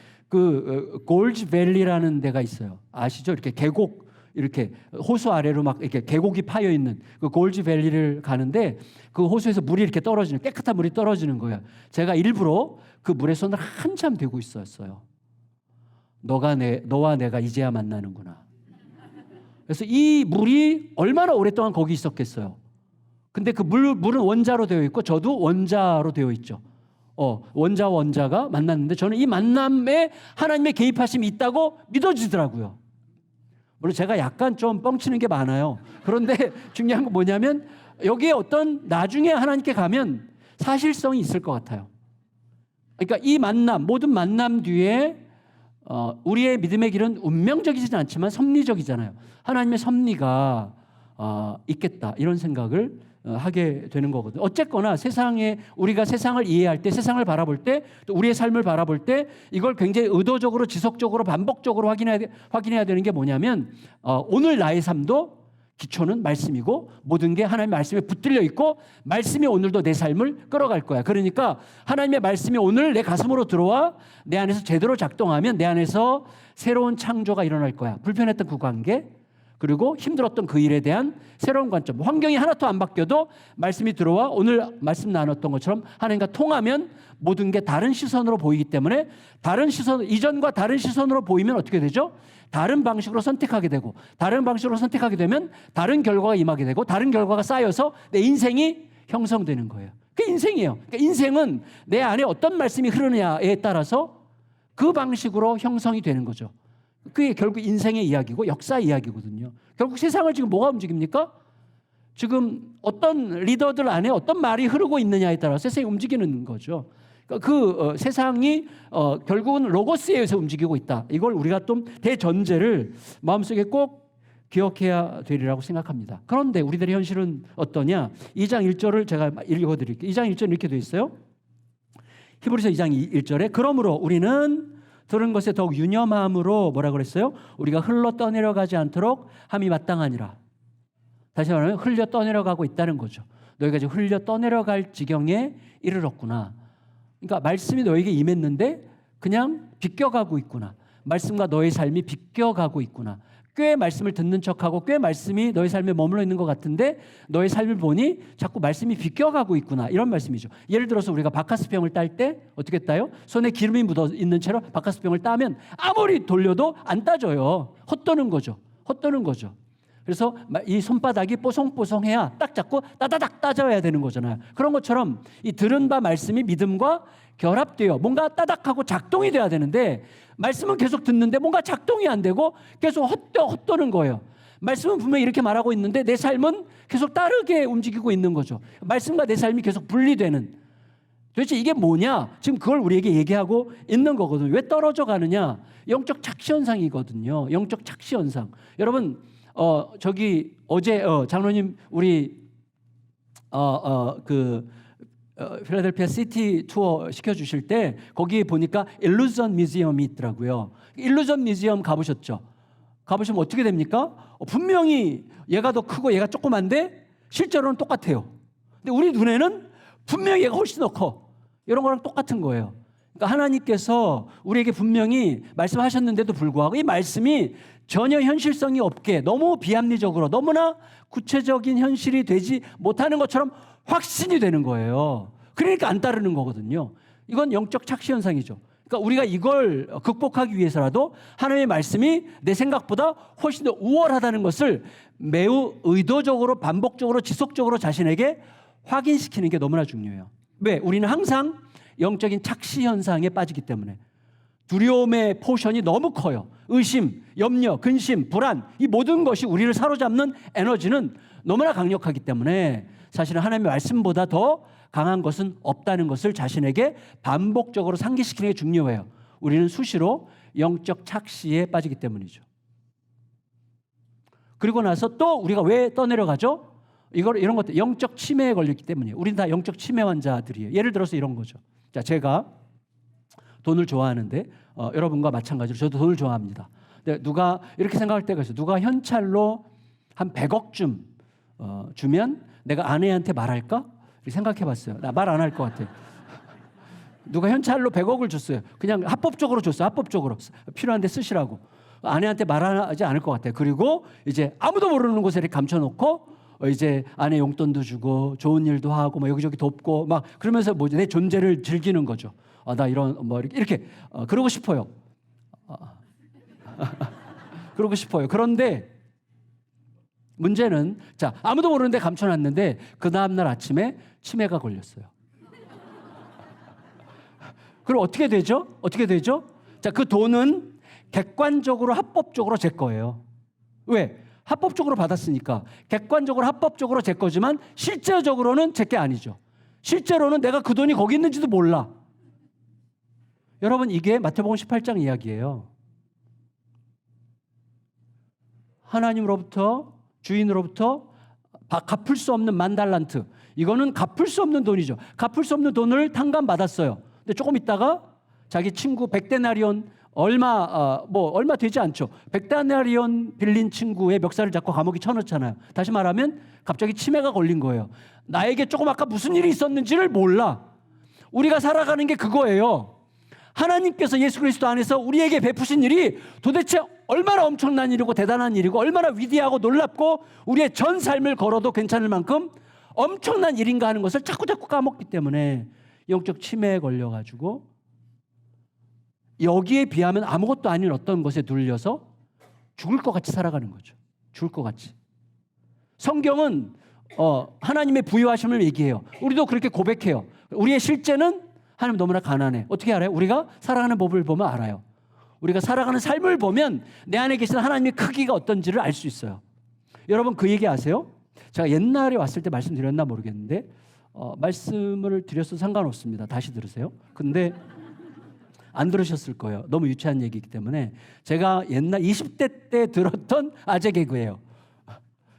골즈 밸리라는 데가 있어요. 아시죠? 이렇게 계곡, 이렇게 호수 아래로 막 이렇게 계곡이 파여 있는 그 골즈 밸리를 가는데 그 호수에서 물이 이렇게 떨어지는, 깨끗한 물이 떨어지는 거예요. 제가 일부러 그 물에 손을 한참 대고 있었어요. 너와 내가 이제야 만나는구나. 그래서 이 물이 얼마나 오랫동안 거기 있었겠어요. 근데 그 물은 원자로 되어 있고 저도 원자로 되어 있죠. 원자와 원자가 만났는데 저는 이 만남에 하나님의 개입하심이 있다고 믿어지더라고요. 물론 제가 약간 좀 뻥치는 게 많아요. 그런데 중요한 건 뭐냐면 여기에 어떤 나중에 하나님께 가면 사실성이 있을 것 같아요. 그러니까 이 만남, 모든 만남 뒤에 우리의 믿음의 길은 운명적이지는 않지만 섭리적이잖아요. 하나님의 섭리가 있겠다, 이런 생각을 하게 되는 거거든요. 어쨌거나 우리가 세상을 이해할 때, 세상을 바라볼 때, 또 우리의 삶을 바라볼 때 이걸 굉장히 의도적으로, 지속적으로, 반복적으로 확인해야 되는 게 뭐냐면 오늘 나의 삶도 기초는 말씀이고 모든 게 하나님의 말씀에 붙들려 있고 말씀이 오늘도 내 삶을 끌어갈 거야. 그러니까 하나님의 말씀이 오늘 내 가슴으로 들어와 내 안에서 제대로 작동하면 내 안에서 새로운 창조가 일어날 거야. 불편했던 그 관계, 그리고 힘들었던 그 일에 대한 새로운 관점, 환경이 하나도 안 바뀌어도 말씀이 들어와 오늘 말씀 나눴던 것처럼 하나님과 통하면 모든 게 다른 시선으로 보이기 때문에 이전과 다른 시선으로 보이면 어떻게 되죠? 다른 방식으로 선택하게 되고, 다른 방식으로 선택하게 되면 다른 결과가 임하게 되고, 다른 결과가 쌓여서 내 인생이 형성되는 거예요. 그게 인생이에요. 그러니까 인생은 내 안에 어떤 말씀이 흐르느냐에 따라서 그 방식으로 형성이 되는 거죠. 그게 결국 인생의 이야기고 역사 이야기거든요. 결국 세상을 지금 뭐가 움직입니까? 지금 어떤 리더들 안에 어떤 말이 흐르고 있느냐에 따라서 세상이 움직이는 거죠. 그러니까 세상이 결국은 로고스에 의해서 움직이고 있다. 이걸 우리가 좀 대전제를 마음속에 꼭 기억해야 되리라고 생각합니다. 그런데 우리들의 현실은 어떠냐? 2장 1절을 제가 읽어드릴게요. 2장 1절 이렇게 되어 있어요. 히브리서 2장 1절에 그러므로 우리는 들은 것에 더욱 유념함으로 뭐라 그랬어요? 우리가 흘러 떠내려가지 않도록 함이 마땅하니라. 다시 말하면 흘려 떠내려가고 있다는 거죠. 너희가 지금 흘려 떠내려갈 지경에 이르렀구나. 그러니까 말씀이 너에게 임했는데 그냥 비껴가고 있구나. 말씀과 너의 삶이 비껴가고 있구나. 꽤 말씀을 듣는 척하고 꽤 말씀이 너의 삶에 머물러 있는 것 같은데 너의 삶을 보니 자꾸 말씀이 비껴가고 있구나. 이런 말씀이죠. 예를 들어서 우리가 바카스병을 딸 때 어떻게 따요? 손에 기름이 묻어 있는 채로 바카스병을 따면 아무리 돌려도 안 따져요. 헛도는 거죠. 헛도는 거죠. 그래서 이 손바닥이 뽀송뽀송해야 딱 잡고 따다닥 따져야 되는 거잖아요. 그런 것처럼 이 들은 바 말씀이 믿음과 결합되어 뭔가 따닥하고 작동이 돼야 되는데 말씀은 계속 듣는데 뭔가 작동이 안 되고 계속 헛도는 거예요. 말씀은 분명히 이렇게 말하고 있는데 내 삶은 계속 다르게 움직이고 있는 거죠. 말씀과 내 삶이 계속 분리되는. 도대체 이게 뭐냐? 지금 그걸 우리에게 얘기하고 있는 거거든요. 왜 떨어져 가느냐? 영적 착시 현상이거든요. 영적 착시 현상. 여러분 저기 어제 장로님 우리 필라델피아 시티 투어 시켜주실 때 거기 보니까 일루전 뮤지엄이 있더라고요. 일루전 뮤지엄 가보셨죠? 가보시면 어떻게 됩니까? 분명히 얘가 더 크고 얘가 조그만데 실제로는 똑같아요. 근데 우리 눈에는 분명히 얘가 훨씬 더 커. 이런 거랑 똑같은 거예요. 그러니까 하나님께서 우리에게 분명히 말씀하셨는데도 불구하고 이 말씀이 전혀 현실성이 없게 너무 비합리적으로 너무나 구체적인 현실이 되지 못하는 것처럼 확신이 되는 거예요. 그러니까 안 따르는 거거든요. 이건 영적 착시 현상이죠. 그러니까 우리가 이걸 극복하기 위해서라도 하나님의 말씀이 내 생각보다 훨씬 더 우월하다는 것을 매우 의도적으로 반복적으로 지속적으로 자신에게 확인시키는 게 너무나 중요해요. 왜? 우리는 항상 영적인 착시 현상에 빠지기 때문에 두려움의 포션이 너무 커요. 의심, 염려, 근심, 불안 이 모든 것이 우리를 사로잡는 에너지는 너무나 강력하기 때문에 사실은 하나님의 말씀보다 더 강한 것은 없다는 것을 자신에게 반복적으로 상기시키는 게 중요해요. 우리는 수시로 영적 착시에 빠지기 때문이죠. 그리고 나서 또 우리가 왜 떠내려가죠? 이런 것들 영적 치매에 걸렸기 때문이에요. 우리는 다 영적 치매 환자들이에요. 예를 들어서 이런 거죠. 자, 제가 돈을 좋아하는데 여러분과 마찬가지로 저도 돈을 좋아합니다. 근데 누가 이렇게 생각할 때가 있어요. 누가 현찰로 한 100억쯤 주면 내가 아내한테 말할까? 이렇게 생각해봤어요. 나 말 안 할 것 같아요. 누가 현찰로 100억을 줬어요. 그냥 합법적으로 줬어요. 합법적으로 필요한데 쓰시라고. 아내한테 말하지 않을 것 같아요. 그리고 이제 아무도 모르는 곳에 이렇게 감춰놓고 이제 아내 용돈도 주고 좋은 일도 하고 막 여기저기 돕고 막 그러면서 뭐 내 존재를 즐기는 거죠. 나 이런 뭐 이렇게 그러고 싶어요. 그러고 싶어요. 그런데 문제는 자 아무도 모르는데 감춰놨는데 그 다음날 아침에 치매가 걸렸어요. 그럼 어떻게 되죠? 어떻게 되죠? 자, 그 돈은 객관적으로 합법적으로 제 거예요. 왜? 합법적으로 받았으니까. 객관적으로 합법적으로 제 거지만 실제적으로는 제 게 아니죠. 실제로는 내가 그 돈이 거기 있는지도 몰라. 여러분 이게 마태복음 18장 이야기예요. 하나님으로부터 주인으로부터 갚을 수 없는 10,000달란트. 이거는 갚을 수 없는 돈이죠. 갚을 수 없는 돈을 탕감받았어요. 근데 조금 있다가 자기 친구 100데나리온 얼마 되지 않죠. 100데나리온 빌린 친구의 멱살을 잡고 감옥에 쳐넣잖아요. 다시 말하면 갑자기 치매가 걸린 거예요. 나에게 조금 아까 무슨 일이 있었는지를 몰라. 우리가 살아가는 게 그거예요. 하나님께서 예수 그리스도 안에서 우리에게 베푸신 일이 도대체 얼마나 엄청난 일이고 대단한 일이고 얼마나 위대하고 놀랍고 우리의 전 삶을 걸어도 괜찮을 만큼 엄청난 일인가 하는 것을 자꾸 까먹기 때문에 영적 치매에 걸려가지고 여기에 비하면 아무것도 아닌 어떤 것에 눌려서 죽을 것 같이 살아가는 거죠. 죽을 것 같이. 성경은 하나님의 부유하심을 얘기해요. 우리도 그렇게 고백해요. 우리의 실제는 하나님 너무나 가난해. 어떻게 알아요? 우리가 살아가는 법을 보면 알아요. 우리가 살아가는 삶을 보면 내 안에 계신 하나님의 크기가 어떤지를 알 수 있어요. 여러분 그 얘기 아세요? 제가 옛날에 왔을 때 말씀드렸나 모르겠는데 말씀을 드려서 상관없습니다. 다시 들으세요. 근데 안 들으셨을 거예요. 너무 유치한 얘기이기 때문에. 제가 옛날 20대 때 들었던 아재 개그예요.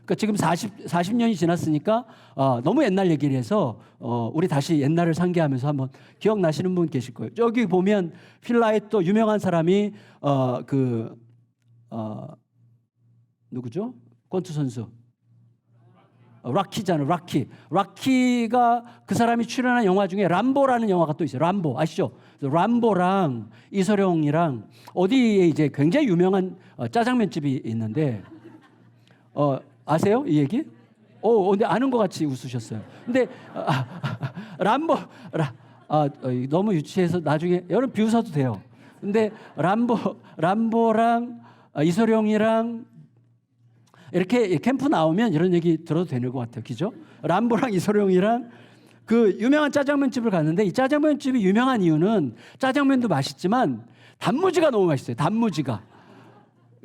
그러니까 지금 40년이 지났으니까 너무 옛날 얘기를 해서 우리 다시 옛날을 상기하면서 한번 기억나시는 분 계실 거예요. 저기 보면 필라에또 유명한 사람이 누구죠? 권투 선수. 락키잖아요. 락키가 그 사람이 출연한 영화 중에 람보라는 영화가 또 있어요. 람보 아시죠? 람보랑 이소룡이랑 어디에 이제 굉장히 유명한 짜장면 집이 있는데 아세요? 이 얘기? 근데 아는 것 같이 웃으셨어요. 근데 너무 유치해서 나중에 여러분 비웃어도 돼요. 근데 람보랑 이소룡이랑 이렇게 캠프 나오면 이런 얘기 들어도 되는 것 같아요. 그죠? 람보랑 이소룡이랑 그 유명한 짜장면 집을 갔는데 이 짜장면 집이 유명한 이유는 짜장면도 맛있지만 단무지가 너무 맛있어요. 단무지가.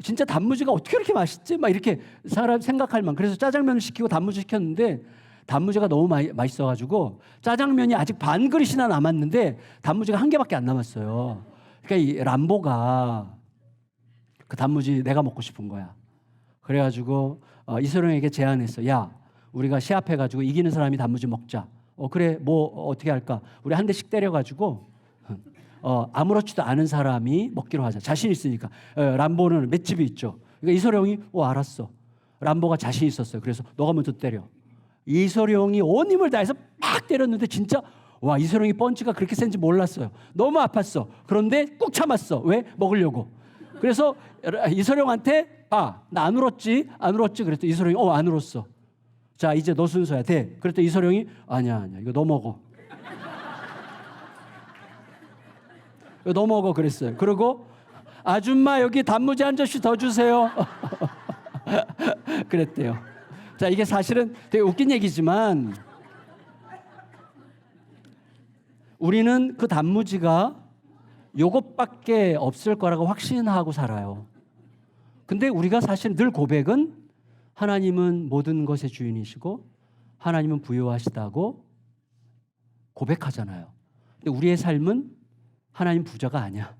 진짜 단무지가 어떻게 이렇게 맛있지? 막 이렇게 사람 생각할 만. 그래서 짜장면을 시키고 단무지 시켰는데 단무지가 너무 맛있어가지고 짜장면이 아직 반 그릇이나 남았는데 단무지가 한 개밖에 안 남았어요. 그러니까 이 람보가 그 단무지 내가 먹고 싶은 거야. 그래가지고 이소룡에게 제안했어. 야, 우리가 시합해가지고 이기는 사람이 단무지 먹자. 그래, 뭐 어떻게 할까? 우리 한 대씩 때려가지고 아무렇지도 않은 사람이 먹기로 하자. 자신 있으니까. 람보는 맷집이 있죠. 그러니까 이소룡이 알았어. 람보가 자신 있었어요. 그래서 너가 먼저 때려. 이소룡이 온 힘을 다해서 막 때렸는데 진짜 와, 이소룡이 펀치가 그렇게 센지 몰랐어요. 너무 아팠어. 그런데 꾹 참았어. 왜? 먹으려고. 그래서 이소룡한테 나 안 울었지? 안 울었지? 그랬더니 이소룡이 안 울었어. 자, 이제 너 순서야. 돼. 그랬더니 이소룡이 아니야. 이거 너 먹어. 이거 너 먹어 그랬어요. 그리고 아줌마 여기 단무지 한 접시 더 주세요. 그랬대요. 자, 이게 사실은 되게 웃긴 얘기지만 우리는 그 단무지가 요것밖에 없을 거라고 확신하고 살아요. 근데 우리가 사실 늘 고백은 하나님은 모든 것의 주인이시고 하나님은 부유하시다고 고백하잖아요. 근데 우리의 삶은 하나님 부자가 아니야.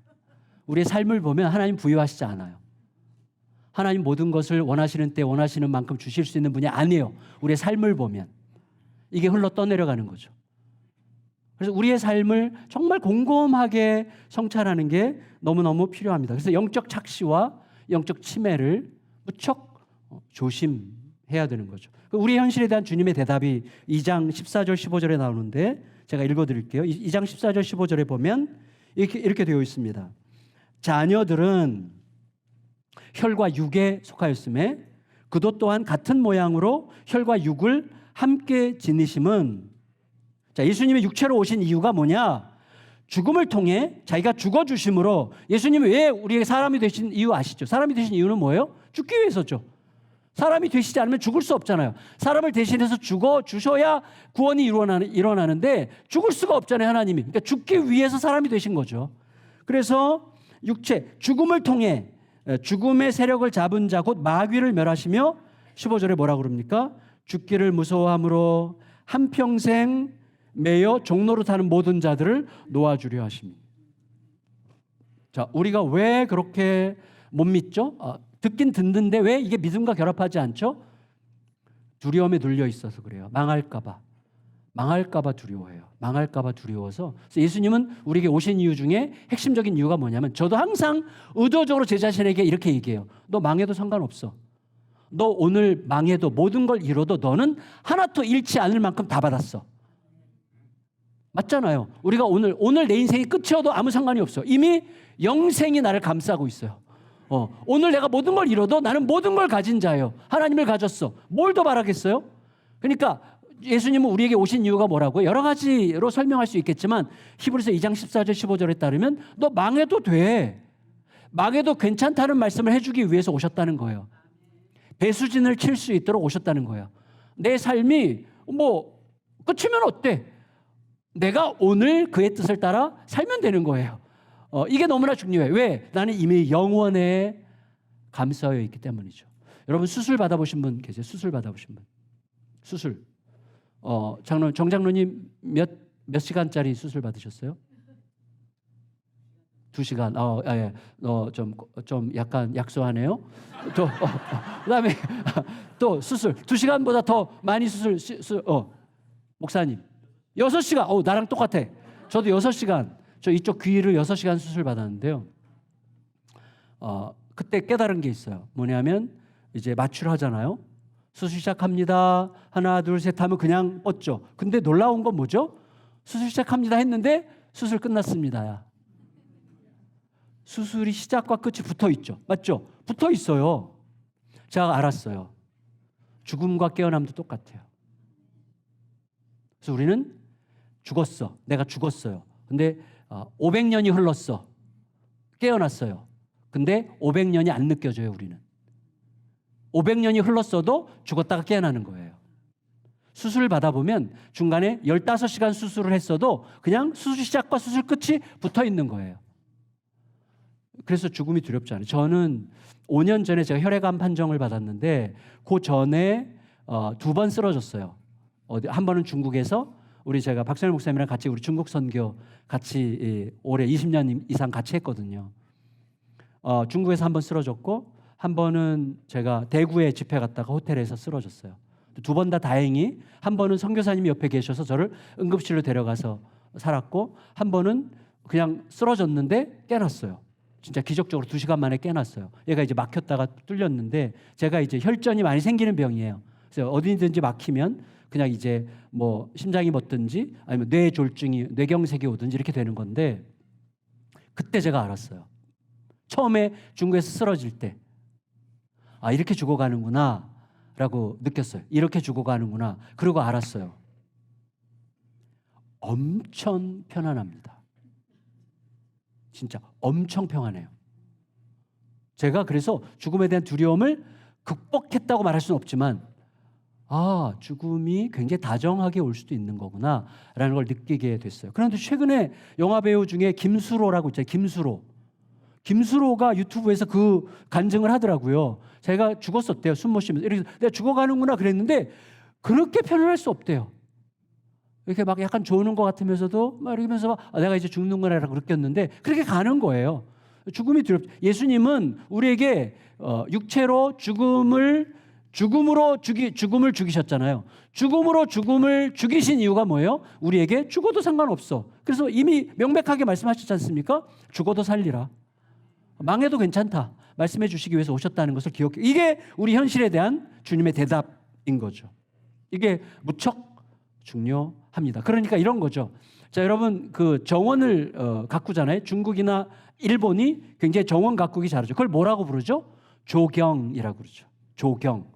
우리의 삶을 보면 하나님 부유하시지 않아요. 하나님 모든 것을 원하시는 때 원하시는 만큼 주실 수 있는 분이 아니에요. 우리의 삶을 보면. 이게 흘러 떠내려가는 거죠. 그래서 우리의 삶을 정말 곰곰하게 성찰하는 게 너무너무 필요합니다. 그래서 영적 착시와 영적 치매를 무척 조심해야 되는 거죠. 우리 현실에 대한 주님의 대답이 2장 14절 15절에 나오는데 제가 읽어드릴게요. 2장 14절 15절에 보면 이렇게 되어 있습니다. 자녀들은 혈과 육에 속하였음에 그도 또한 같은 모양으로 혈과 육을 함께 지니심은 예수님이 육체로 오신 이유가 뭐냐? 죽음을 통해 자기가 죽어주심으로 예수님이 왜 우리에게 사람이 되신 이유 아시죠? 사람이 되신 이유는 뭐예요? 죽기 위해서죠. 사람이 되시지 않으면 죽을 수 없잖아요. 사람을 대신해서 죽어주셔야 구원이 일어나는데 죽을 수가 없잖아요, 하나님이. 그러니까 죽기 위해서 사람이 되신 거죠. 그래서 육체, 죽음을 통해 죽음의 세력을 잡은 자 곧 마귀를 멸하시며 15절에 뭐라 그럽니까? 죽기를 무서워함으로 한평생 매여 종로로 타는 모든 자들을 놓아주려 하십니다. 자, 우리가 왜 그렇게 못 믿죠? 듣긴 듣는데 왜 이게 믿음과 결합하지 않죠? 두려움에 눌려 있어서 그래요. 망할까봐 두려워해요. 망할까봐 두려워서. 그래서 예수님은 우리에게 오신 이유 중에 핵심적인 이유가 뭐냐면 저도 항상 의도적으로 제 자신에게 이렇게 얘기해요. 너 망해도 상관없어. 너 오늘 망해도 모든 걸 잃어도 너는 하나도 잃지 않을 만큼 다 받았어. 맞잖아요. 우리가 오늘 내 인생이 끝이어도 아무 상관이 없어. 이미 영생이 나를 감싸고 있어요. 오늘 내가 모든 걸 잃어도 나는 모든 걸 가진 자예요. 하나님을 가졌어. 뭘 더 바라겠어요? 그러니까 예수님은 우리에게 오신 이유가 뭐라고요? 여러 가지로 설명할 수 있겠지만 히브리서 2장 14절 15절에 따르면 너 망해도 돼. 망해도 괜찮다는 말씀을 해주기 위해서 오셨다는 거예요. 배수진을 칠 수 있도록 오셨다는 거예요. 내 삶이 끝이면 어때? 내가 오늘 그의 뜻을 따라 살면 되는 거예요. 이게 너무나 중요해요. 왜? 나는 이미 영원에 감싸여 있기 때문이죠. 여러분 수술 받아보신 분 계세요? 수술 받아보신 분? 수술. 정장로님 몇 시간짜리 수술 받으셨어요? 2시간. 예. 좀 약간 약소하네요. 그다음에 또 수술 2시간보다 더 많이 목사님 6시간. 나랑 똑같아. 저도 6시간. 저 이쪽 귀를 6시간 수술 받았는데요. 그때 깨달은 게 있어요. 뭐냐면 이제 마취하잖아요. 수술 시작합니다. 하나, 둘, 셋 하면 그냥 뻗죠. 근데 놀라운 건 뭐죠? 수술 시작합니다 했는데 수술 끝났습니다야. 수술이 시작과 끝이 붙어 있죠. 맞죠? 붙어 있어요. 제가 알았어요. 죽음과 깨어남도 똑같아요. 그래서 우리는 죽었어. 내가 죽었어요. 근데 500년이 흘렀어. 깨어났어요. 근데 500년이 안 느껴져요, 우리는. 500년이 흘렀어도 죽었다가 깨어나는 거예요. 수술을 받아보면 중간에 15시간 수술을 했어도 그냥 수술 시작과 수술 끝이 붙어 있는 거예요. 그래서 죽음이 두렵지 않아요. 저는 5년 전에 제가 혈액암 판정을 받았는데 그 전에 2번 쓰러졌어요. 한 번은 중국에서 제가 박선일 목사님이랑 같이 우리 중국 선교 같이 올해 20년 이상 같이 했거든요. 중국에서 한 번 쓰러졌고 한 번은 제가 대구에 집회 갔다가 호텔에서 쓰러졌어요. 2번 다 다행히 한 번은 선교사님이 옆에 계셔서 저를 응급실로 데려가서 살았고 한 번은 그냥 쓰러졌는데 깨났어요. 진짜 기적적으로 2시간 만에 깨났어요. 얘가 이제 막혔다가 뚫렸는데 제가 이제 혈전이 많이 생기는 병이에요. 그래서 어디든지 막히면 그냥 이제 뭐 심장이 멎든지 아니면 뇌졸중이 뇌경색이 오든지 이렇게 되는 건데 그때 제가 알았어요. 처음에 중국에서 쓰러질 때 이렇게 죽어가는구나 라고 느꼈어요. 이렇게 죽어가는구나. 그리고 알았어요. 엄청 편안합니다. 진짜 엄청 평안해요. 제가 그래서 죽음에 대한 두려움을 극복했다고 말할 수는 없지만 죽음이 굉장히 다정하게 올 수도 있는 거구나 라는 걸 느끼게 됐어요. 그런데 최근에 영화배우 중에 김수로라고 있잖아요. 김수로가 유튜브에서 그 간증을 하더라고요. 제가 죽었었대요. 숨 못 쉬면서. 이렇게 내가 죽어가는구나 그랬는데 그렇게 표현할 수 없대요. 이렇게 막 약간 조는 것 같으면서도 막 이러면서 내가 이제 죽는구나 라고 느꼈는데 그렇게 가는 거예요. 죽음이 두렵죠. 예수님은 우리에게 육체로 죽음을 죽이셨잖아요. 죽음으로 죽음을 죽이신 이유가 뭐예요? 우리에게 죽어도 상관없어. 그래서 이미 명백하게 말씀하셨지 않습니까? 죽어도 살리라. 망해도 괜찮다. 말씀해 주시기 위해서 오셨다는 것을 기억해. 이게 우리 현실에 대한 주님의 대답인 거죠. 이게 무척 중요합니다. 그러니까 이런 거죠. 자, 여러분 그 정원을 가꾸잖아요. 중국이나 일본이 굉장히 정원 가꾸기 잘하죠. 그걸 뭐라고 부르죠? 조경이라고 그러죠. 조경.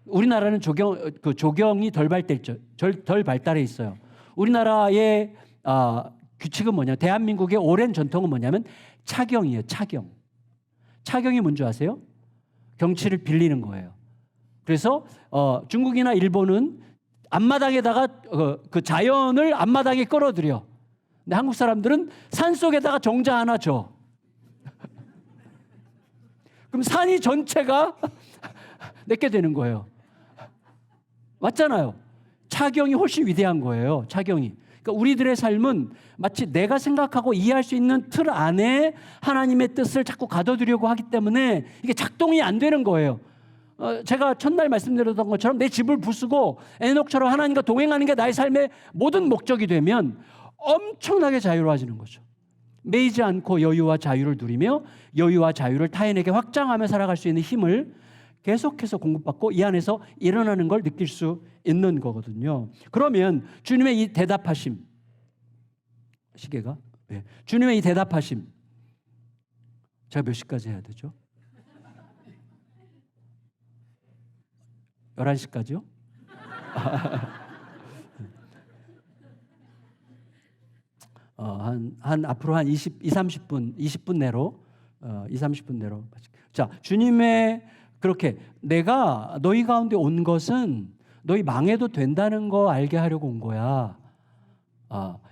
우리나라는 조경이 덜 발달해 있어요. 우리나라의 규칙은 뭐냐? 대한민국의 오랜 전통은 뭐냐면 차경이에요. 차경이 뭔지 아세요? 경치를 빌리는 거예요. 그래서 중국이나 일본은 앞마당에다가 그 자연을 앞마당에 끌어들여. 근데 한국 사람들은 산 속에다가 정자 하나 줘. 그럼 산이 전체가 내게 되는 거예요. 맞잖아요. 차경이 훨씬 위대한 거예요. 차경이. 그러니까 우리들의 삶은 마치 내가 생각하고 이해할 수 있는 틀 안에 하나님의 뜻을 자꾸 가둬두려고 하기 때문에 이게 작동이 안 되는 거예요. 제가 첫날 말씀드렸던 것처럼 내 집을 부수고 에녹처럼 하나님과 동행하는 게 나의 삶의 모든 목적이 되면 엄청나게 자유로워지는 거죠. 매이지 않고 여유와 자유를 누리며 여유와 자유를 타인에게 확장하며 살아갈 수 있는 힘을 계속해서 공급받고 이 안에서 일어나는 걸 느낄 수 있는 거거든요. 그러면 주님의 이 대답하심, 시계가? 네. 주님의 이 대답하심, 제가 몇 시까지 해야 되죠? 11시까지요? 앞으로 한 20분 내로 30분 내로. 자, 주님의 그렇게 내가 너희 가운데 온 것은 너희 망해도 된다는 거 알게 하려고 온 거야.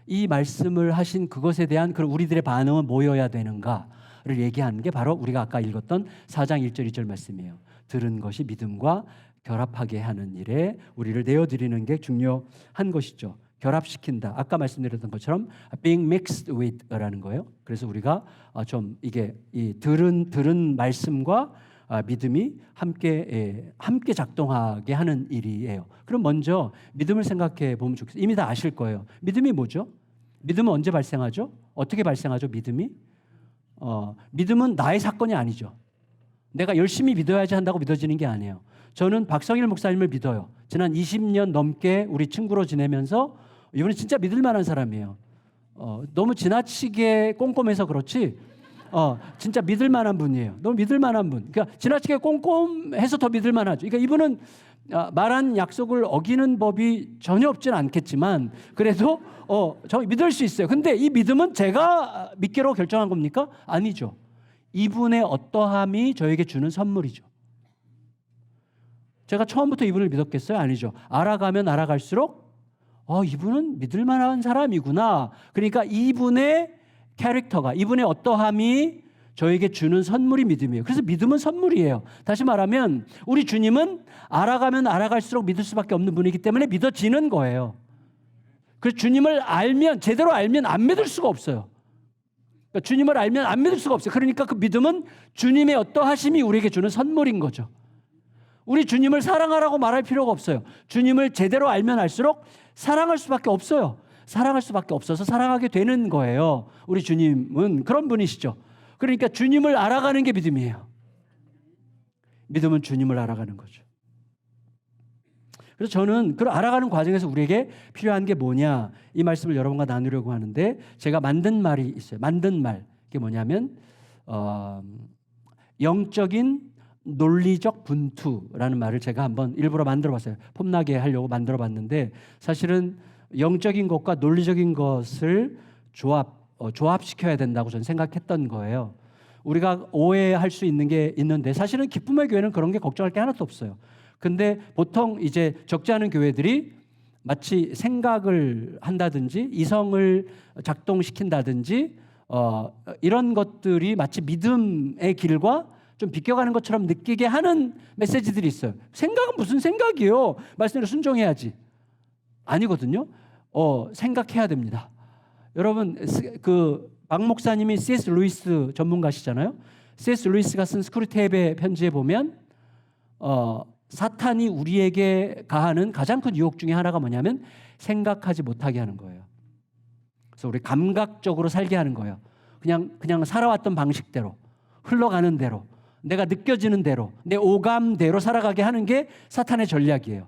이 말씀을 하신 그것에 대한 그런 우리들의 반응은 뭐여야 되는가를 얘기하는 게 바로 우리가 아까 읽었던 4장 1절 2절 말씀이에요. 들은 것이 믿음과 결합하게 하는 일에 우리를 내어드리는 게 중요한 것이죠. 결합시킨다. 아까 말씀드렸던 것처럼 being mixed with라는 거예요. 그래서 우리가 좀 이게 이 들은 말씀과 믿음이 함께 작동하게 하는 일이에요. 그럼 먼저 믿음을 생각해 보면 좋겠어요. 이미 다 아실 거예요. 믿음이 뭐죠? 믿음은 언제 발생하죠? 어떻게 발생하죠? 믿음이? 믿음은 나의 사건이 아니죠. 내가 열심히 믿어야지 한다고 믿어지는 게 아니에요. 저는 박성일 목사님을 믿어요. 지난 20년 넘게 우리 친구로 지내면서 이분은 진짜 믿을 만한 사람이에요. 너무 지나치게 꼼꼼해서 그렇지 진짜 믿을 만한 분이에요. 너무 믿을 만한 분. 그러니까 지나치게 꼼꼼해서 더 믿을 만하죠. 그러니까 이분은 말한 약속을 어기는 법이 전혀 없지는 않겠지만 그래도 저 믿을 수 있어요. 근데 이 믿음은 제가 믿기로 결정한 겁니까? 아니죠. 이분의 어떠함이 저에게 주는 선물이죠. 제가 처음부터 이분을 믿었겠어요? 아니죠. 알아가면 알아갈수록 이분은 믿을 만한 사람이구나. 그러니까 이분의 캐릭터가, 이분의 어떠함이 저에게 주는 선물이 믿음이에요. 그래서 믿음은 선물이에요. 다시 말하면 우리 주님은 알아가면 알아갈수록 믿을 수밖에 없는 분이기 때문에 믿어지는 거예요. 그래서 주님을 제대로 알면 안 믿을 수가 없어요. 그러니까 주님을 알면 안 믿을 수가 없어요. 그러니까 그 믿음은 주님의 어떠하심이 우리에게 주는 선물인 거죠. 우리 주님을 사랑하라고 말할 필요가 없어요. 주님을 제대로 알면 알수록 사랑할 수밖에 없어요. 사랑할 수밖에 없어서 사랑하게 되는 거예요. 우리 주님은 그런 분이시죠. 그러니까 주님을 알아가는 게 믿음이에요. 믿음은 주님을 알아가는 거죠. 그래서 저는 그 알아가는 과정에서 우리에게 필요한 게 뭐냐 이 말씀을 여러분과 나누려고 하는데 제가 만든 말이 있어요. 만든 말. 그게 뭐냐면 영적인 논리적 분투라는 말을 제가 한번 일부러 만들어봤어요. 폼나게 하려고 만들어봤는데 사실은 영적인 것과 논리적인 것을 조합시켜야 된다고 저는 생각했던 거예요. 우리가 오해할 수 있는 게 있는데 사실은 기쁨의 교회는 그런 게 걱정할 게 하나도 없어요. 근데 보통 이제 적지 않은 교회들이 마치 생각을 한다든지 이성을 작동시킨다든지 이런 것들이 마치 믿음의 길과 좀 비껴가는 것처럼 느끼게 하는 메시지들이 있어요. 생각은 무슨 생각이에요? 말씀대로 순종해야지. 아니거든요. 생각해야 됩니다. 여러분 박 목사님이 C.S. 루이스 전문가시잖아요. C.S. 루이스가 쓴 스크루테이프의 편지에 보면 사탄이 우리에게 가하는 가장 큰 유혹 중에 하나가 뭐냐면 생각하지 못하게 하는 거예요. 그래서 우리 감각적으로 살게 하는 거예요. 그냥 살아왔던 방식대로 흘러가는 대로 내가 느껴지는 대로 내 오감대로 살아가게 하는 게 사탄의 전략이에요.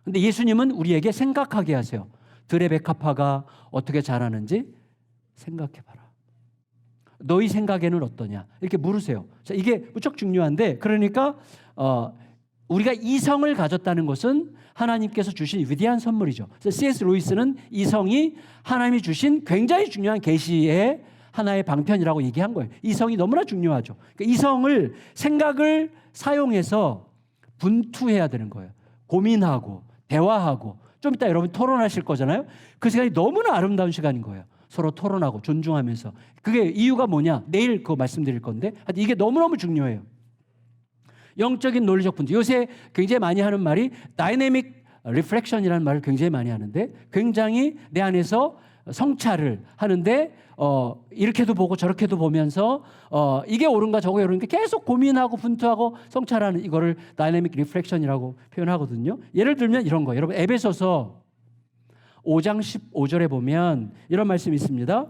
근데 예수님은 우리에게 생각하게 하세요. 들의 백합화가 어떻게 자라는지 생각해봐라. 너희 생각에는 어떠냐? 이렇게 물으세요. 자, 이게 무척 중요한데 그러니까 우리가 이성을 가졌다는 것은 하나님께서 주신 위대한 선물이죠. 그래서 C.S. 루이스는 이성이 하나님이 주신 굉장히 중요한 계시의 하나의 방편이라고 얘기한 거예요. 이성이 너무나 중요하죠. 그러니까 생각을 사용해서 분투해야 되는 거예요. 고민하고 대화하고 좀 이따 여러분 토론하실 거잖아요. 그 시간이 너무나 아름다운 시간인 거예요. 서로 토론하고 존중하면서. 그게 이유가 뭐냐? 내일 그거 말씀드릴 건데 하여튼 이게 너무너무 중요해요. 영적인 논리적 분투. 요새 굉장히 많이 하는 말이 다이내믹 리플렉션이라는 말을 굉장히 많이 하는데 굉장히 내 안에서 성찰을 하는데 이렇게도 보고 저렇게도 보면서 이게 옳은가 저게 옳은가 계속 고민하고 분투하고 성찰하는 이거를 다이내믹 리플렉션이라고 표현하거든요. 예를 들면 이런 거예요. 여러분 에베소서 5장 15절에 보면 이런 말씀이 있습니다.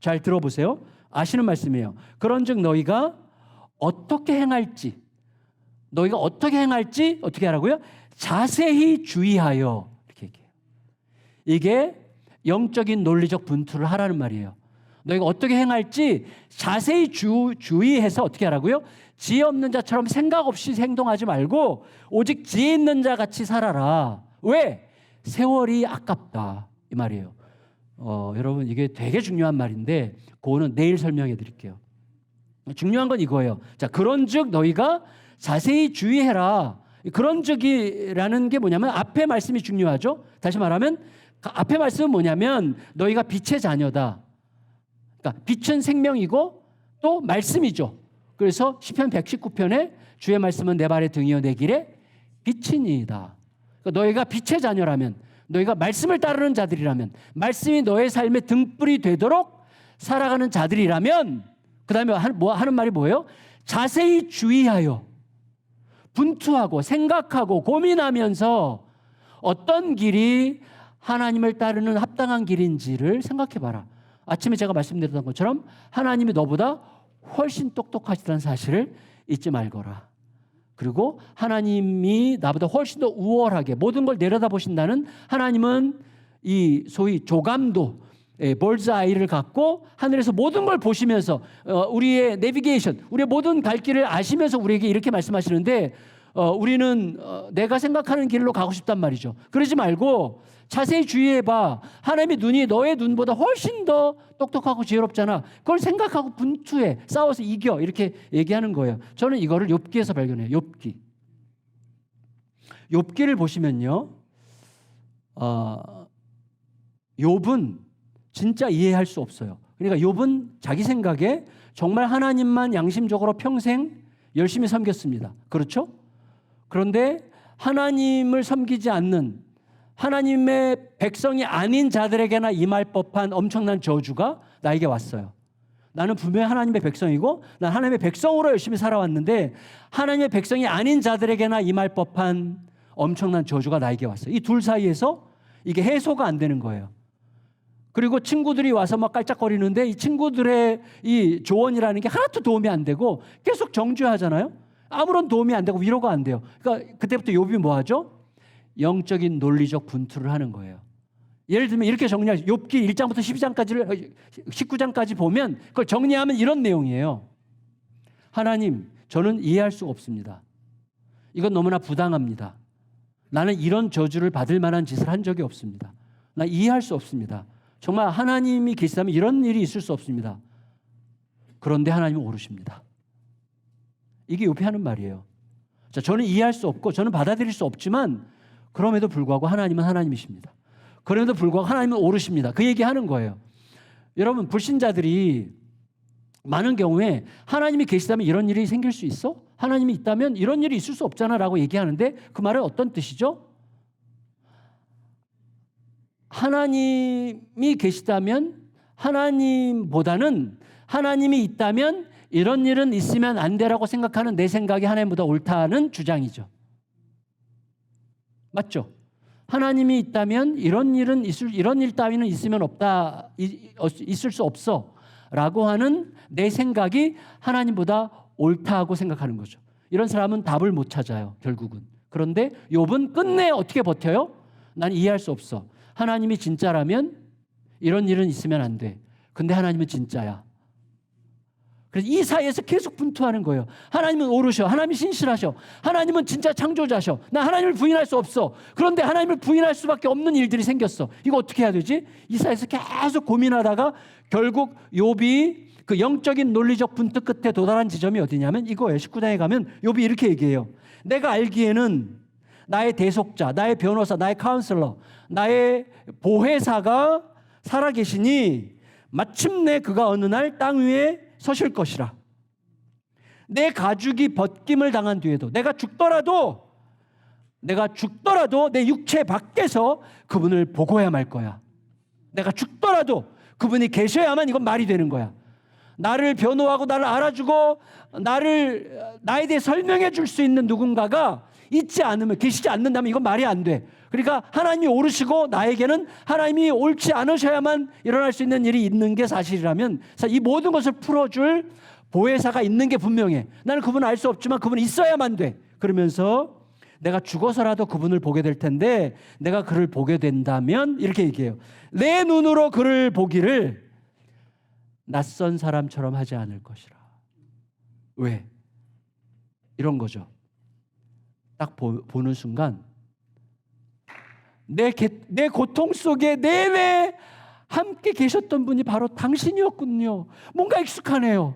잘 들어보세요. 아시는 말씀이에요. 그런즉 너희가 어떻게 행할지 어떻게 하라고요? 자세히 주의하여 이렇게 얘기해요. 이게 영적인 논리적 분투를 하라는 말이에요. 너희가 어떻게 행할지 자세히 주의해서 어떻게 하라고요? 지혜 없는 자처럼 생각 없이 행동하지 말고 오직 지혜 있는 자 같이 살아라. 왜? 세월이 아깝다 이 말이에요. 여러분 이게 되게 중요한 말인데 그거는 내일 설명해 드릴게요. 중요한 건 이거예요. 자, 그런즉 너희가 자세히 주의해라. 그런즉이라는 게 뭐냐면 앞에 말씀이 중요하죠. 다시 말하면 앞에 말씀은 뭐냐면 너희가 빛의 자녀다. 그러니까 빛은 생명이고 또 말씀이죠. 그래서 시편 119편에 주의 말씀은 내 발의 등이요 내 길에 빛이니이다. 그러니까 너희가 빛의 자녀라면, 너희가 말씀을 따르는 자들이라면, 말씀이 너의 삶의 등불이 되도록 살아가는 자들이라면, 그 다음에 하는 말이 뭐예요? 자세히 주의하여 분투하고 생각하고 고민하면서 어떤 길이 하나님을 따르는 합당한 길인지를 생각해봐라. 아침에 제가 말씀드렸던 것처럼 하나님이 너보다 훨씬 똑똑하시다는 사실을 잊지 말거라. 그리고 하나님이 나보다 훨씬 더 우월하게 모든 걸 내려다보신다는, 하나님은 이 소위 조감도, 볼즈아이를 갖고 하늘에서 모든 걸 보시면서 우리의 내비게이션, 우리의 모든 갈 길을 아시면서 우리에게 이렇게 말씀하시는데, 우리는 내가 생각하는 길로 가고 싶단 말이죠. 그러지 말고 자세히 주의해봐. 하나님의 눈이 너의 눈보다 훨씬 더 똑똑하고 지혜롭잖아. 그걸 생각하고 분투해, 싸워서 이겨, 이렇게 얘기하는 거예요. 저는 이거를 욥기에서 발견해요. 욥기를 보시면요, 욥은 진짜 이해할 수 없어요. 그러니까 욥은 자기 생각에 정말 하나님만 양심적으로 평생 열심히 섬겼습니다. 그렇죠? 그런데 하나님을 섬기지 않는 하나님의 백성이 아닌 자들에게나 임할 법한 엄청난 저주가 나에게 왔어요. 나는 분명히 하나님의 백성이고 난 하나님의 백성으로 열심히 살아왔는데 하나님의 백성이 아닌 자들에게나 임할 법한 엄청난 저주가 나에게 왔어요. 이 둘 사이에서 이게 해소가 안 되는 거예요. 그리고 친구들이 와서 막 깔짝거리는데 이 친구들의 이 조언이라는 게 하나도 도움이 안 되고 계속 정죄하잖아요. 아무런 도움이 안 되고 위로가 안 돼요. 그러니까 그때부터 욥이 뭐 하죠? 영적인 논리적 분투를 하는 거예요. 예를 들면 이렇게 정리할, 욥기 1장부터 12장까지를 19장까지 보면 그걸 정리하면 이런 내용이에요. 하나님, 저는 이해할 수가 없습니다. 이건 너무나 부당합니다. 나는 이런 저주를 받을 만한 짓을 한 적이 없습니다. 나 이해할 수 없습니다. 정말 하나님이 계시다면 이런 일이 있을 수 없습니다. 그런데 하나님은 오르십니다. 이게 욥이 하는 말이에요. 자, 저는 이해할 수 없고 저는 받아들일 수 없지만 그럼에도 불구하고 하나님은 하나님이십니다. 그럼에도 불구하고 하나님은 오르십니다. 그 얘기하는 거예요. 여러분, 불신자들이 많은 경우에 하나님이 계시다면 이런 일이 생길 수 있어? 하나님이 있다면 이런 일이 있을 수 없잖아 라고 얘기하는데 그 말은 어떤 뜻이죠? 하나님이 계시다면, 하나님보다는 하나님이 있다면 이런 일은 있으면 안 되라고 생각하는 내 생각이 하나님보다 옳다는 주장이죠. 맞죠? 하나님이 있다면 이런 일 따위는 있으면 없다, 있을 수 없어 라고 하는 내 생각이 하나님보다 옳다고 생각하는 거죠. 이런 사람은 답을 못 찾아요, 결국은. 그런데 욥은 끝내 어떻게 버텨요? 난 이해할 수 없어. 하나님이 진짜라면 이런 일은 있으면 안 돼. 근데 하나님은 진짜야. 그래서 이 사이에서 계속 분투하는 거예요. 하나님은 오르셔. 하나님이 신실하셔. 하나님은 진짜 창조자셔. 나 하나님을 부인할 수 없어. 그런데 하나님을 부인할 수밖에 없는 일들이 생겼어. 이거 어떻게 해야 되지? 이 사이에서 계속 고민하다가 결국 욥이 그 영적인 논리적 분투 끝에 도달한 지점이 어디냐면 이거예요. 19장에 가면 욥이 이렇게 얘기해요. 내가 알기에는 나의 대속자, 나의 변호사, 나의 카운슬러, 나의 보혜사가 살아계시니 마침내 그가 어느 날 땅 위에 서실 것이라. 내 가죽이 벗김을 당한 뒤에도 내가 죽더라도 내 육체 밖에서 그분을 보고야 말 거야. 내가 죽더라도 그분이 계셔야만 이건 말이 되는 거야. 나를 변호하고 나를 알아주고 나에 대해 설명해 줄 수 있는 누군가가 있지 않으면, 계시지 않는다면 이건 말이 안 돼. 그러니까 하나님이 오르시고 나에게는 하나님이 옳지 않으셔야만 일어날 수 있는 일이 있는 게 사실이라면 이 모든 것을 풀어줄 보혜사가 있는 게 분명해. 나는 그분을 알 수 없지만 그분이 있어야만 돼. 그러면서 내가 죽어서라도 그분을 보게 될 텐데 내가 그를 보게 된다면 이렇게 얘기해요. 내 눈으로 그를 보기를 낯선 사람처럼 하지 않을 것이라. 왜? 이런 거죠. 딱 보는 순간 내 고통 속에 내내 함께 계셨던 분이 바로 당신이었군요. 뭔가 익숙하네요.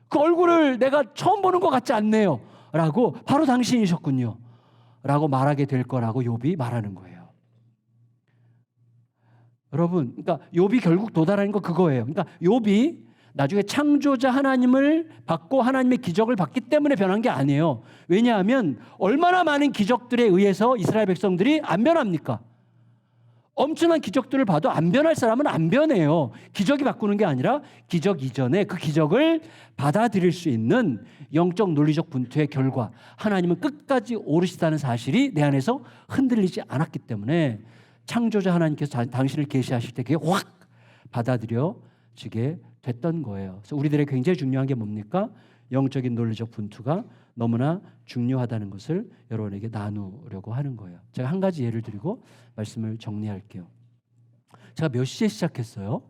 그 얼굴을 내가 처음 보는 것 같지 않네요. 라고 바로 당신이셨군요. 라고 말하게 될 거라고 욥이 말하는 거예요. 여러분, 그러니까 욥이 결국 도달하는 거 그거예요. 그러니까 욥이 나중에 창조자 하나님을 받고 하나님의 기적을 받기 때문에 변한 게 아니에요. 왜냐하면 얼마나 많은 기적들에 의해서 이스라엘 백성들이 안 변합니까? 엄청난 기적들을 봐도 안 변할 사람은 안 변해요. 기적이 바꾸는 게 아니라 기적 이전에 그 기적을 받아들일 수 있는 영적 논리적 분투의 결과, 하나님은 끝까지 오르시다는 사실이 내 안에서 흔들리지 않았기 때문에 창조자 하나님께서 당신을 계시하실 때 그게 확 받아들여지게 됐던 거예요. 그래서 우리들의 굉장히 중요한 게 뭡니까? 영적인 논리적 분투가 너무나 중요하다는 것을 여러분에게 나누려고 하는 거예요. 제가 한 가지 예를 드리고 말씀을 정리할게요. 제가 몇 시에 시작했어요?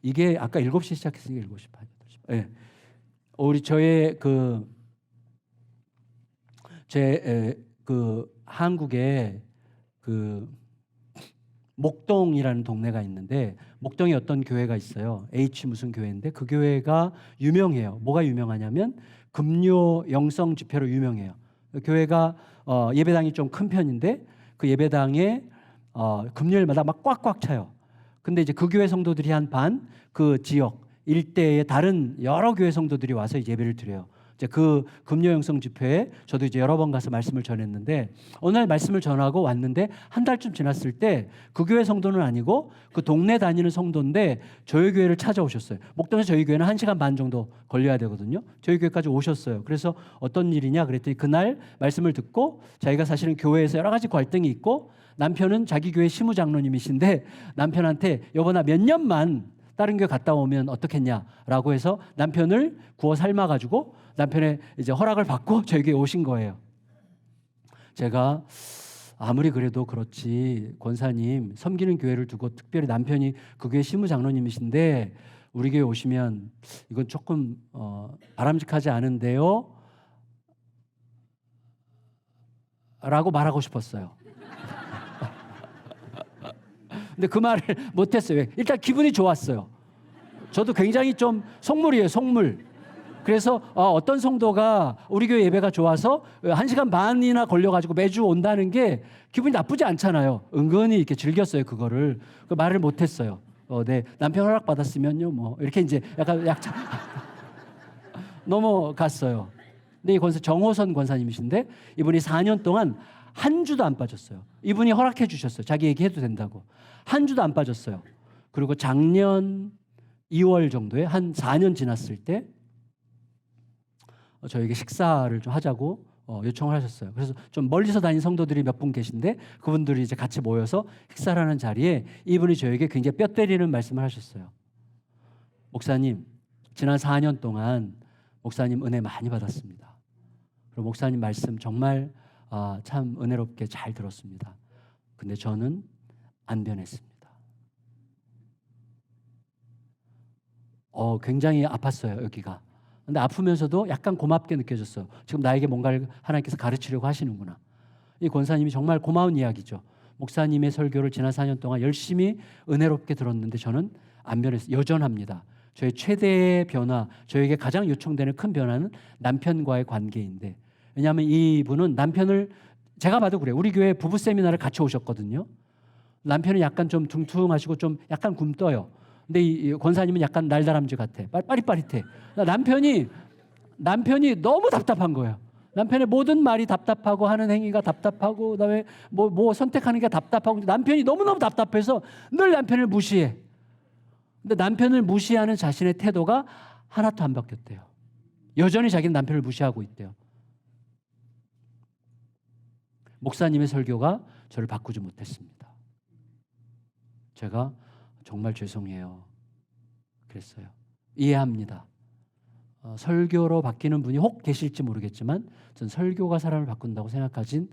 이게 아까 7시에 시작했으니까 7시 반. 네. 우리 저의 한국에 목동이라는 동네가 있는데 목동에 어떤 교회가 있어요. H 무슨 교회인데 그 교회가 유명해요. 뭐가 유명하냐면 금요 영성 집회로 유명해요. 교회가 예배당이 좀 큰 편인데 그 예배당에 금요일마다 막 꽉꽉 차요. 근데 이제 그 교회 성도들이 한 반, 그 지역 일대의 다른 여러 교회 성도들이 와서 이제 예배를 드려요. 이제 그 금요 영성 집회에 저도 이제 여러 번 가서 말씀을 전했는데 어느 날 말씀을 전하고 왔는데 한 달쯤 지났을 때 그 교회 성도는 아니고 그 동네 다니는 성도인데 저희 교회를 찾아오셨어요. 목동에서 저희 교회는 1시간 반 정도 걸려야 되거든요. 저희 교회까지 오셨어요. 그래서 어떤 일이냐 그랬더니 그날 말씀을 듣고 자기가 사실은 교회에서 여러 가지 갈등이 있고 남편은 자기 교회 시무장로님이신데 남편한테 여보 나 몇 년만 다른 교회 갔다 오면 어떻겠냐라고 해서 남편을 구워 삶아가지고 남편의 이제 허락을 받고 저희 교회에 오신 거예요. 제가 아무리 그래도 그렇지 권사님 섬기는 교회를 두고 특별히 남편이 그 교회 시무장로님이신데 우리 교회 오시면 이건 조금 바람직하지 않은데요 라고 말하고 싶었어요. 근데 그 말을 못했어요. 일단 기분이 좋았어요. 저도 굉장히 좀 속물이에요. 속물. 그래서 어떤 성도가 우리 교회 예배가 좋아서 1시간 반이나 걸려가지고 매주 온다는 게 기분이 나쁘지 않잖아요. 은근히 이렇게 즐겼어요. 그거를. 그 말을 못했어요. 네. 남편 허락 받았으면요. 뭐 이렇게 이제 약간 넘어갔어요. 근데 이 권사 정호선 권사님이신데 이분이 4년 동안 한 주도 안 빠졌어요. 이분이 허락해 주셨어요. 자기 얘기해도 된다고. 한 주도 안 빠졌어요. 그리고 작년 2월 정도에 한 4년 지났을 때 저에게 식사를 좀 하자고 요청을 하셨어요. 그래서 좀 멀리서 다닌 성도들이 몇 분 계신데 그분들이 이제 같이 모여서 식사를 하는 자리에 이분이 저에게 굉장히 뼈 때리는 말씀을 하셨어요. 목사님, 지난 4년 동안 목사님 은혜 많이 받았습니다. 그리고 목사님 말씀 정말 참 은혜롭게 잘 들었습니다. 근데 저는 안 변했습니다. 굉장히 아팠어요, 여기가. 근데 아프면서도 약간 고맙게 느껴졌어요. 지금 나에게 뭔가를 하나님께서 가르치려고 하시는구나. 이 권사님이 정말 고마운 이야기죠. 목사님의 설교를 지난 4년 동안 열심히 은혜롭게 들었는데 저는 안 변했어요. 여전합니다. 저의 최대의 변화, 저에게 가장 요청되는 큰 변화는 남편과의 관계인데 왜냐하면 이분은 남편을 제가 봐도 그래요. 우리 교회 부부 세미나를 같이 오셨거든요. 남편은 약간 좀 둥퉁하시고 좀 약간 굼떠요. 근데 이 권사님은 약간 날다람쥐 같아. 빠릿빠릿해. 남편이 너무 답답한 거예요. 남편의 모든 말이 답답하고 하는 행위가 답답하고 그다음에 뭐 선택하는 게 답답하고 남편이 너무너무 답답해서 늘 남편을 무시해. 근데 남편을 무시하는 자신의 태도가 하나도 안 바뀌었대요. 여전히 자기는 남편을 무시하고 있대요. 목사님의 설교가 저를 바꾸지 못했습니다. 제가 정말 죄송해요. 그랬어요. 이해합니다. 설교로 바뀌는 분이 혹 계실지 모르겠지만 전 설교가 사람을 바꾼다고 생각하진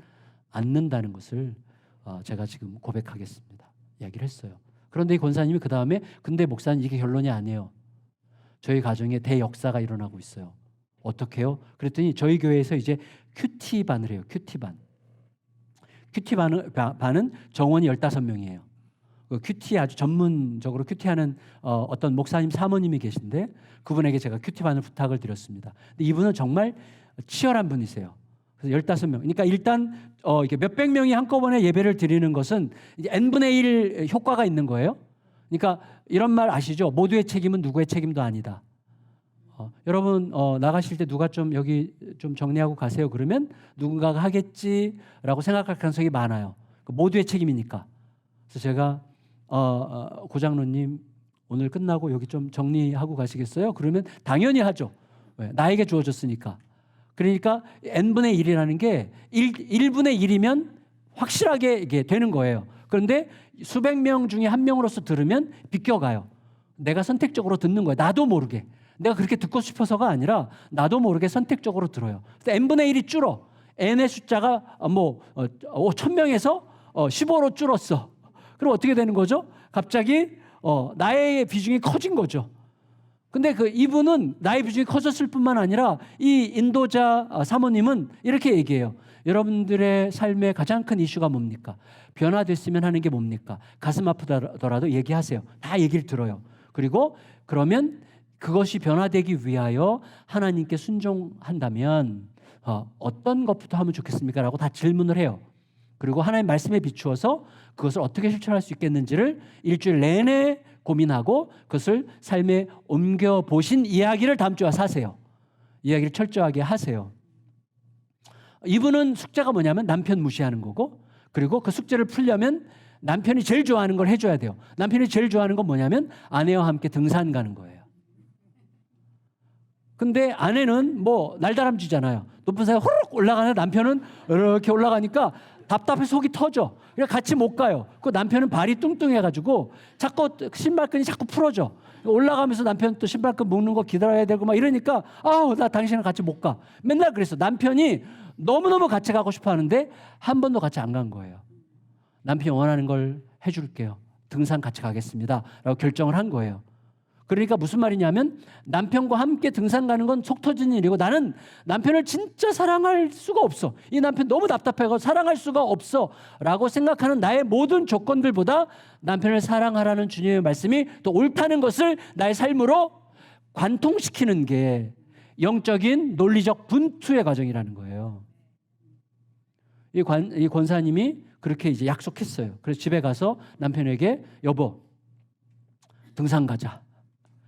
않는다는 것을 제가 지금 고백하겠습니다. 이야기를 했어요. 그런데 이 권사님이 그 다음에 근데 목사님 이게 결론이 아니에요. 저희 가정에 대역사가 일어나고 있어요. 어떻게 해요? 그랬더니 저희 교회에서 이제 큐티반을 해요. 큐티반은 정원이 15명이에요. 큐티 아주 전문적으로 큐티하는 어떤 목사님 사모님이 계신데 그분에게 제가 큐티반을 부탁을 드렸습니다. 근데 이분은 정말 치열한 분이세요. 그래서 15명. 그러니까 일단 이렇게 몇백 명이 한꺼번에 예배를 드리는 것은 이제 n분의 1 효과가 있는 거예요. 그러니까 이런 말 아시죠? 모두의 책임은 누구의 책임도 아니다. 여러분 나가실 때 누가 좀 여기 좀 정리하고 가세요. 그러면 누군가가 하겠지라고 생각할 가능성이 많아요. 모두의 책임이니까. 그래서 제가 고장로님 오늘 끝나고 여기 좀 정리하고 가시겠어요? 그러면 당연히 하죠. 왜? 나에게 주어졌으니까. 그러니까 n분의 1이라는 게 1분의 1이면 확실하게 이게 되는 거예요. 그런데 수백 명 중에 한 명으로서 들으면 비껴가요. 내가 선택적으로 듣는 거예요. 나도 모르게. 내가 그렇게 듣고 싶어서가 아니라 나도 모르게 선택적으로 들어요. n분의 1이 줄어. n의 숫자가 1000명에서 15로 줄었어. 그럼 어떻게 되는 거죠? 갑자기 나의 비중이 커진 거죠. 근데 이분은 나의 비중이 커졌을 뿐만 아니라 이 인도자 사모님은 이렇게 얘기해요. 여러분들의 삶의 가장 큰 이슈가 뭡니까? 변화됐으면 하는 게 뭡니까? 가슴 아프더라도 얘기하세요. 다 얘기를 들어요. 그리고 그러면 그것이 변화되기 위하여 하나님께 순종한다면 어떤 것부터 하면 좋겠습니까? 라고 다 질문을 해요. 그리고 하나님 말씀에 비추어서 그것을 어떻게 실천할 수 있겠는지를 일주일 내내 고민하고 그것을 삶에 옮겨보신 이야기를 다음 주에 사세요. 이야기를 철저하게 하세요. 이분은 숙제가 뭐냐면 남편 무시하는 거고, 그리고 그 숙제를 풀려면 남편이 제일 좋아하는 걸 해줘야 돼요. 남편이 제일 좋아하는 건 뭐냐면 아내와 함께 등산 가는 거예요. 근데 아내는 날다람쥐잖아요. 높은 산에 호르륵 올라가는 남편은 이렇게 올라가니까 답답해 속이 터져. 그래서 같이 못 가요. 그 남편은 발이 뚱뚱해가지고 자꾸 신발끈이 자꾸 풀어져. 올라가면서 남편 또 신발끈 묶는 거 기다려야 되고 막 이러니까 나 당신은 같이 못 가. 맨날 그랬어. 남편이 너무너무 같이 가고 싶어 하는데 한 번도 같이 안 간 거예요. 남편이 원하는 걸 해줄게요. 등산 같이 가겠습니다. 라고 결정을 한 거예요. 그러니까 무슨 말이냐면 남편과 함께 등산 가는 건 속 터지는 일이고 나는 남편을 진짜 사랑할 수가 없어. 이 남편 너무 답답해서 사랑할 수가 없어 라고 생각하는 나의 모든 조건들보다 남편을 사랑하라는 주님의 말씀이 더 옳다는 것을 나의 삶으로 관통시키는 게 영적인 논리적 분투의 과정이라는 거예요. 이 권사님이 그렇게 이제 약속했어요. 그래서 집에 가서 남편에게 여보 등산 가자.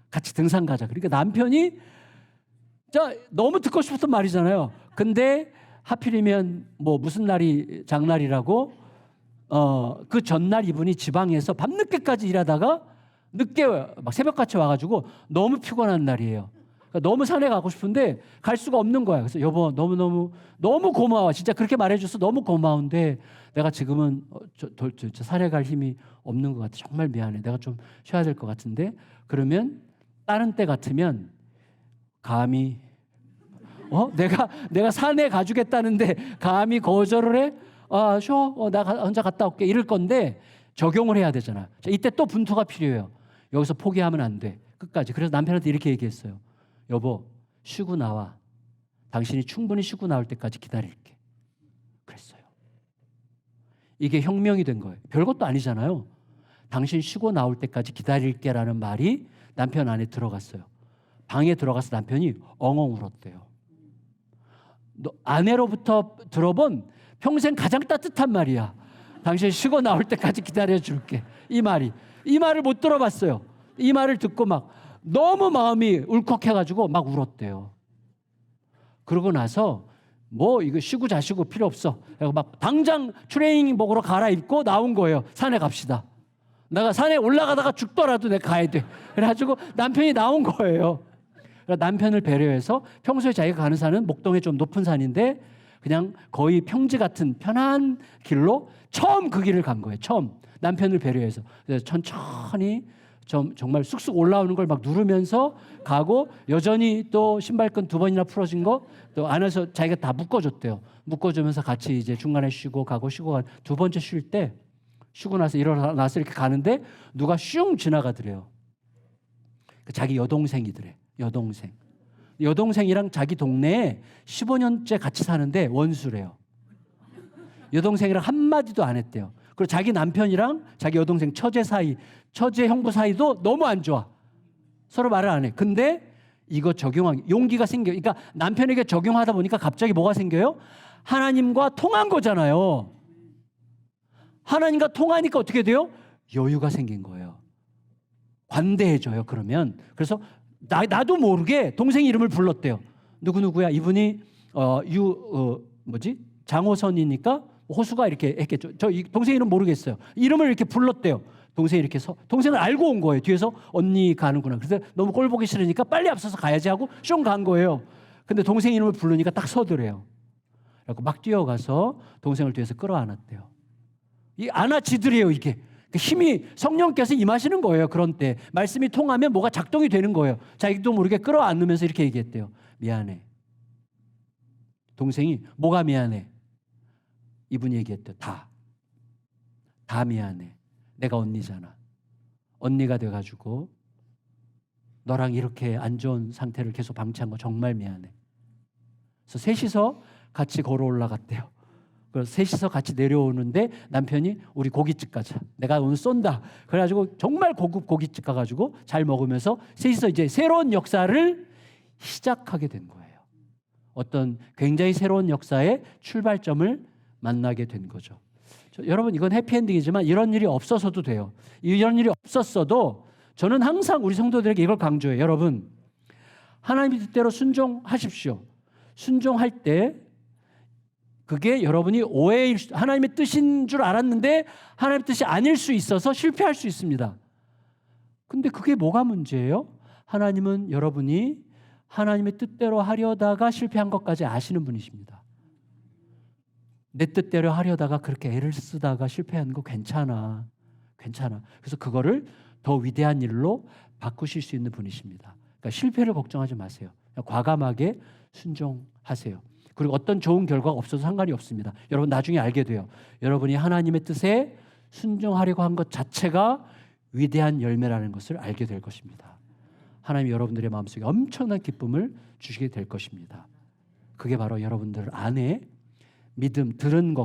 같이 등산 가자. 그러니까 남편이 너무 듣고 싶었던 말이잖아요. 근데 하필이면 무슨 날이 장날이라고 그 전날 이분이 지방에서 밤늦게까지 일하다가 늦게 막 새벽같이 와가지고 너무 피곤한 날이에요. 그러니까 너무 산에 가고 싶은데 갈 수가 없는 거야. 그래서 여보 너무 고마워. 진짜 그렇게 말해줘서 너무 고마운데 내가 지금은 산에 갈 힘이 없는 것 같아. 정말 미안해. 내가 좀 쉬어야 될 것 같은데 그러면 다른 때 같으면 감히 내가 산에 가주겠다는데 감히 거절을 해? 쉬어. 나 혼자 갔다 올게. 이럴 건데 적용을 해야 되잖아. 자, 이때 또 분투가 필요해요. 여기서 포기하면 안 돼. 끝까지. 그래서 남편한테 이렇게 얘기했어요. 여보 쉬고 나와. 당신이 충분히 쉬고 나올 때까지 기다릴게. 그랬어요. 이게 혁명이 된 거예요. 별것도 아니잖아요. 당신 쉬고 나올 때까지 기다릴게라는 말이 남편 안에 들어갔어요. 방에 들어가서 남편이 엉엉 울었대요. 아내로부터 들어본 평생 가장 따뜻한 말이야. 당신 쉬고 나올 때까지 기다려줄게. 이 말을 못 들어봤어요. 이 말을 듣고 막 너무 마음이 울컥해가지고 막 울었대요. 그러고 나서 이거 쉬고 자시고 필요 없어. 막 당장 트레이닝복으로 갈아입고 나온 거예요. 산에 갑시다. 내가 산에 올라가다가 죽더라도 내가 가야 돼. 그래가지고 남편이 나온 거예요. 남편을 배려해서 평소에 자기가 가는 산은 목동의 좀 높은 산인데 그냥 거의 평지 같은 편한 길로 처음 그 길을 간 거예요. 처음 남편을 배려해서. 그래서 천천히 정말 쑥쑥 올라오는 걸 막 누르면서 가고 여전히 또 신발끈 2번이나 풀어진 거 또 안에서 자기가 다 묶어줬대요. 묶어주면서 같이 이제 중간에 쉬고 가고 두 번째 쉴 때 쉬고 나서 일어나서 이렇게 가는데 누가 슝 지나가더래요. 자기 여동생이더래. 여동생이랑 자기 동네에 15년째 같이 사는데 원수래요. 여동생이랑 한마디도 안 했대요. 그리고 자기 남편이랑 자기 여동생 처제 형부 사이도 너무 안 좋아. 서로 말을 안 해. 근데 이거 적용하기 용기가 생겨요. 그러니까 남편에게 적용하다 보니까 갑자기 뭐가 생겨요? 하나님과 통한 거잖아요. 하나님과 통하니까 어떻게 돼요? 여유가 생긴 거예요. 관대해져요. 그러면 그래서 나도 모르게 동생 이름을 불렀대요. 누구누구야? 이분이 장호선이니까 호수가 이렇게 했겠죠. 저 동생 이름 모르겠어요. 이름을 이렇게 불렀대요. 동생이 이렇게 동생을 알고 온 거예요. 뒤에서 언니 가는구나. 그래서 너무 꼴 보기 싫으니까 빨리 앞서서 가야지 하고 숑 간 거예요. 근데 동생 이름을 부르니까 딱 서더래요. 그래서 막 뛰어가서 동생을 뒤에서 끌어안았대요. 이 안아지더래요. 이게 힘이 성령께서 임하시는 거예요. 그런 때 말씀이 통하면 뭐가 작동이 되는 거예요. 자기도 모르게 끌어안으면서 이렇게 얘기했대요. 미안해. 동생이 뭐가 미안해? 이분이 얘기했대요. 다 미안해. 내가 언니잖아. 언니가 돼가지고 너랑 이렇게 안 좋은 상태를 계속 방치한 거 정말 미안해. 그래서 셋이서 같이 걸어 올라갔대요. 그래서 셋이서 같이 내려오는데 남편이 우리 고깃집 가자. 내가 오늘 쏜다. 그래가지고 정말 고급 고깃집 가가지고 잘 먹으면서 셋이서 이제 새로운 역사를 시작하게 된 거예요. 어떤 굉장히 새로운 역사의 출발점을 만나게 된 거죠. 여러분 이건 해피엔딩이지만 이런 일이 없어서도 돼요. 이런 일이 없었어도 저는 항상 우리 성도들에게 이걸 강조해요. 여러분 하나님의 뜻대로 순종하십시오. 순종할 때 그게 여러분이 하나님의 뜻인 줄 알았는데 하나님의 뜻이 아닐 수 있어서 실패할 수 있습니다. 근데 그게 뭐가 문제예요? 하나님은 여러분이 하나님의 뜻대로 하려다가 실패한 것까지 아시는 분이십니다. 내 뜻대로 하려다가 그렇게 애를 쓰다가 실패한 거 괜찮아. 그래서 그거를 더 위대한 일로 바꾸실 수 있는 분이십니다. 그러니까 실패를 걱정하지 마세요. 과감하게 순종하세요. 그리고 어떤 좋은 결과가 없어도 상관이 없습니다. 여러분 나중에 알게 돼요. 여러분이 하나님의 뜻에 순종하려고 한 것 자체가 위대한 열매라는 것을 알게 될 것입니다. 하나님이 여러분들의 마음속에 엄청난 기쁨을 주시게 될 것입니다. 그게 바로 여러분들 안에 믿음, 들은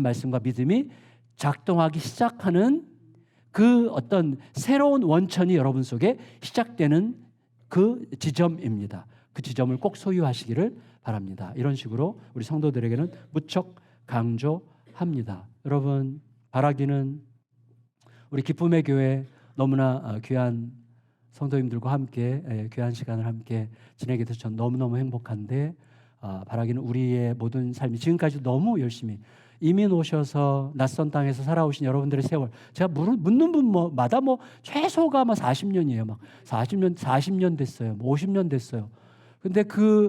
말씀과 믿음이 작동하기 시작하는 그 어떤 새로운 원천이 여러분 속에 시작되는 그 지점입니다. 그 지점을 꼭 소유하시기를 바랍니다. 이런 식으로 우리 성도들에게는 무척 강조합니다. 여러분 바라기는 우리 기쁨의 교회 너무나 귀한 성도님들과 함께 귀한 시간을 함께 지내게 돼서 전 너무너무 행복한데 바라기는 우리의 모든 삶이 지금까지 너무 열심히 이민 오셔서 낯선 땅에서 살아오신 여러분들의 세월 제가 묻는 분마다 최소가 40년이에요. 40년 됐어요. 50년 됐어요. 근데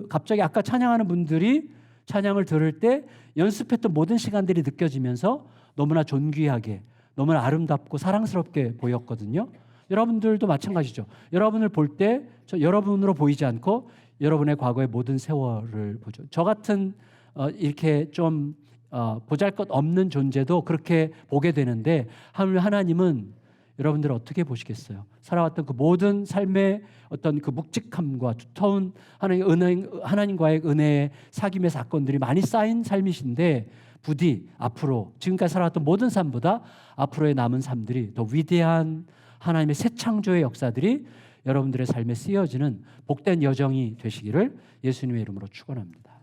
갑자기 아까 찬양하는 분들이 찬양을 들을 때 연습했던 모든 시간들이 느껴지면서 너무나 존귀하게 너무나 아름답고 사랑스럽게 보였거든요. 여러분들도 마찬가지죠. 여러분을 볼 때 여러분으로 보이지 않고 여러분의 과거의 모든 세월을 보죠. 저 같은 이렇게 좀 보잘것없는 존재도 그렇게 보게 되는데 하나님은 여러분들을 어떻게 보시겠어요? 살아왔던 그 모든 삶의 어떤 그 묵직함과 두터운 하나님과의 은혜의 사귐의 사건들이 많이 쌓인 삶이신데 부디 앞으로 지금까지 살아왔던 모든 삶보다 앞으로의 남은 삶들이 더 위대한 하나님의 새 창조의 역사들이 여러분들의 삶에 쓰여지는 복된 여정이 되시기를 예수님의 이름으로 축원합니다.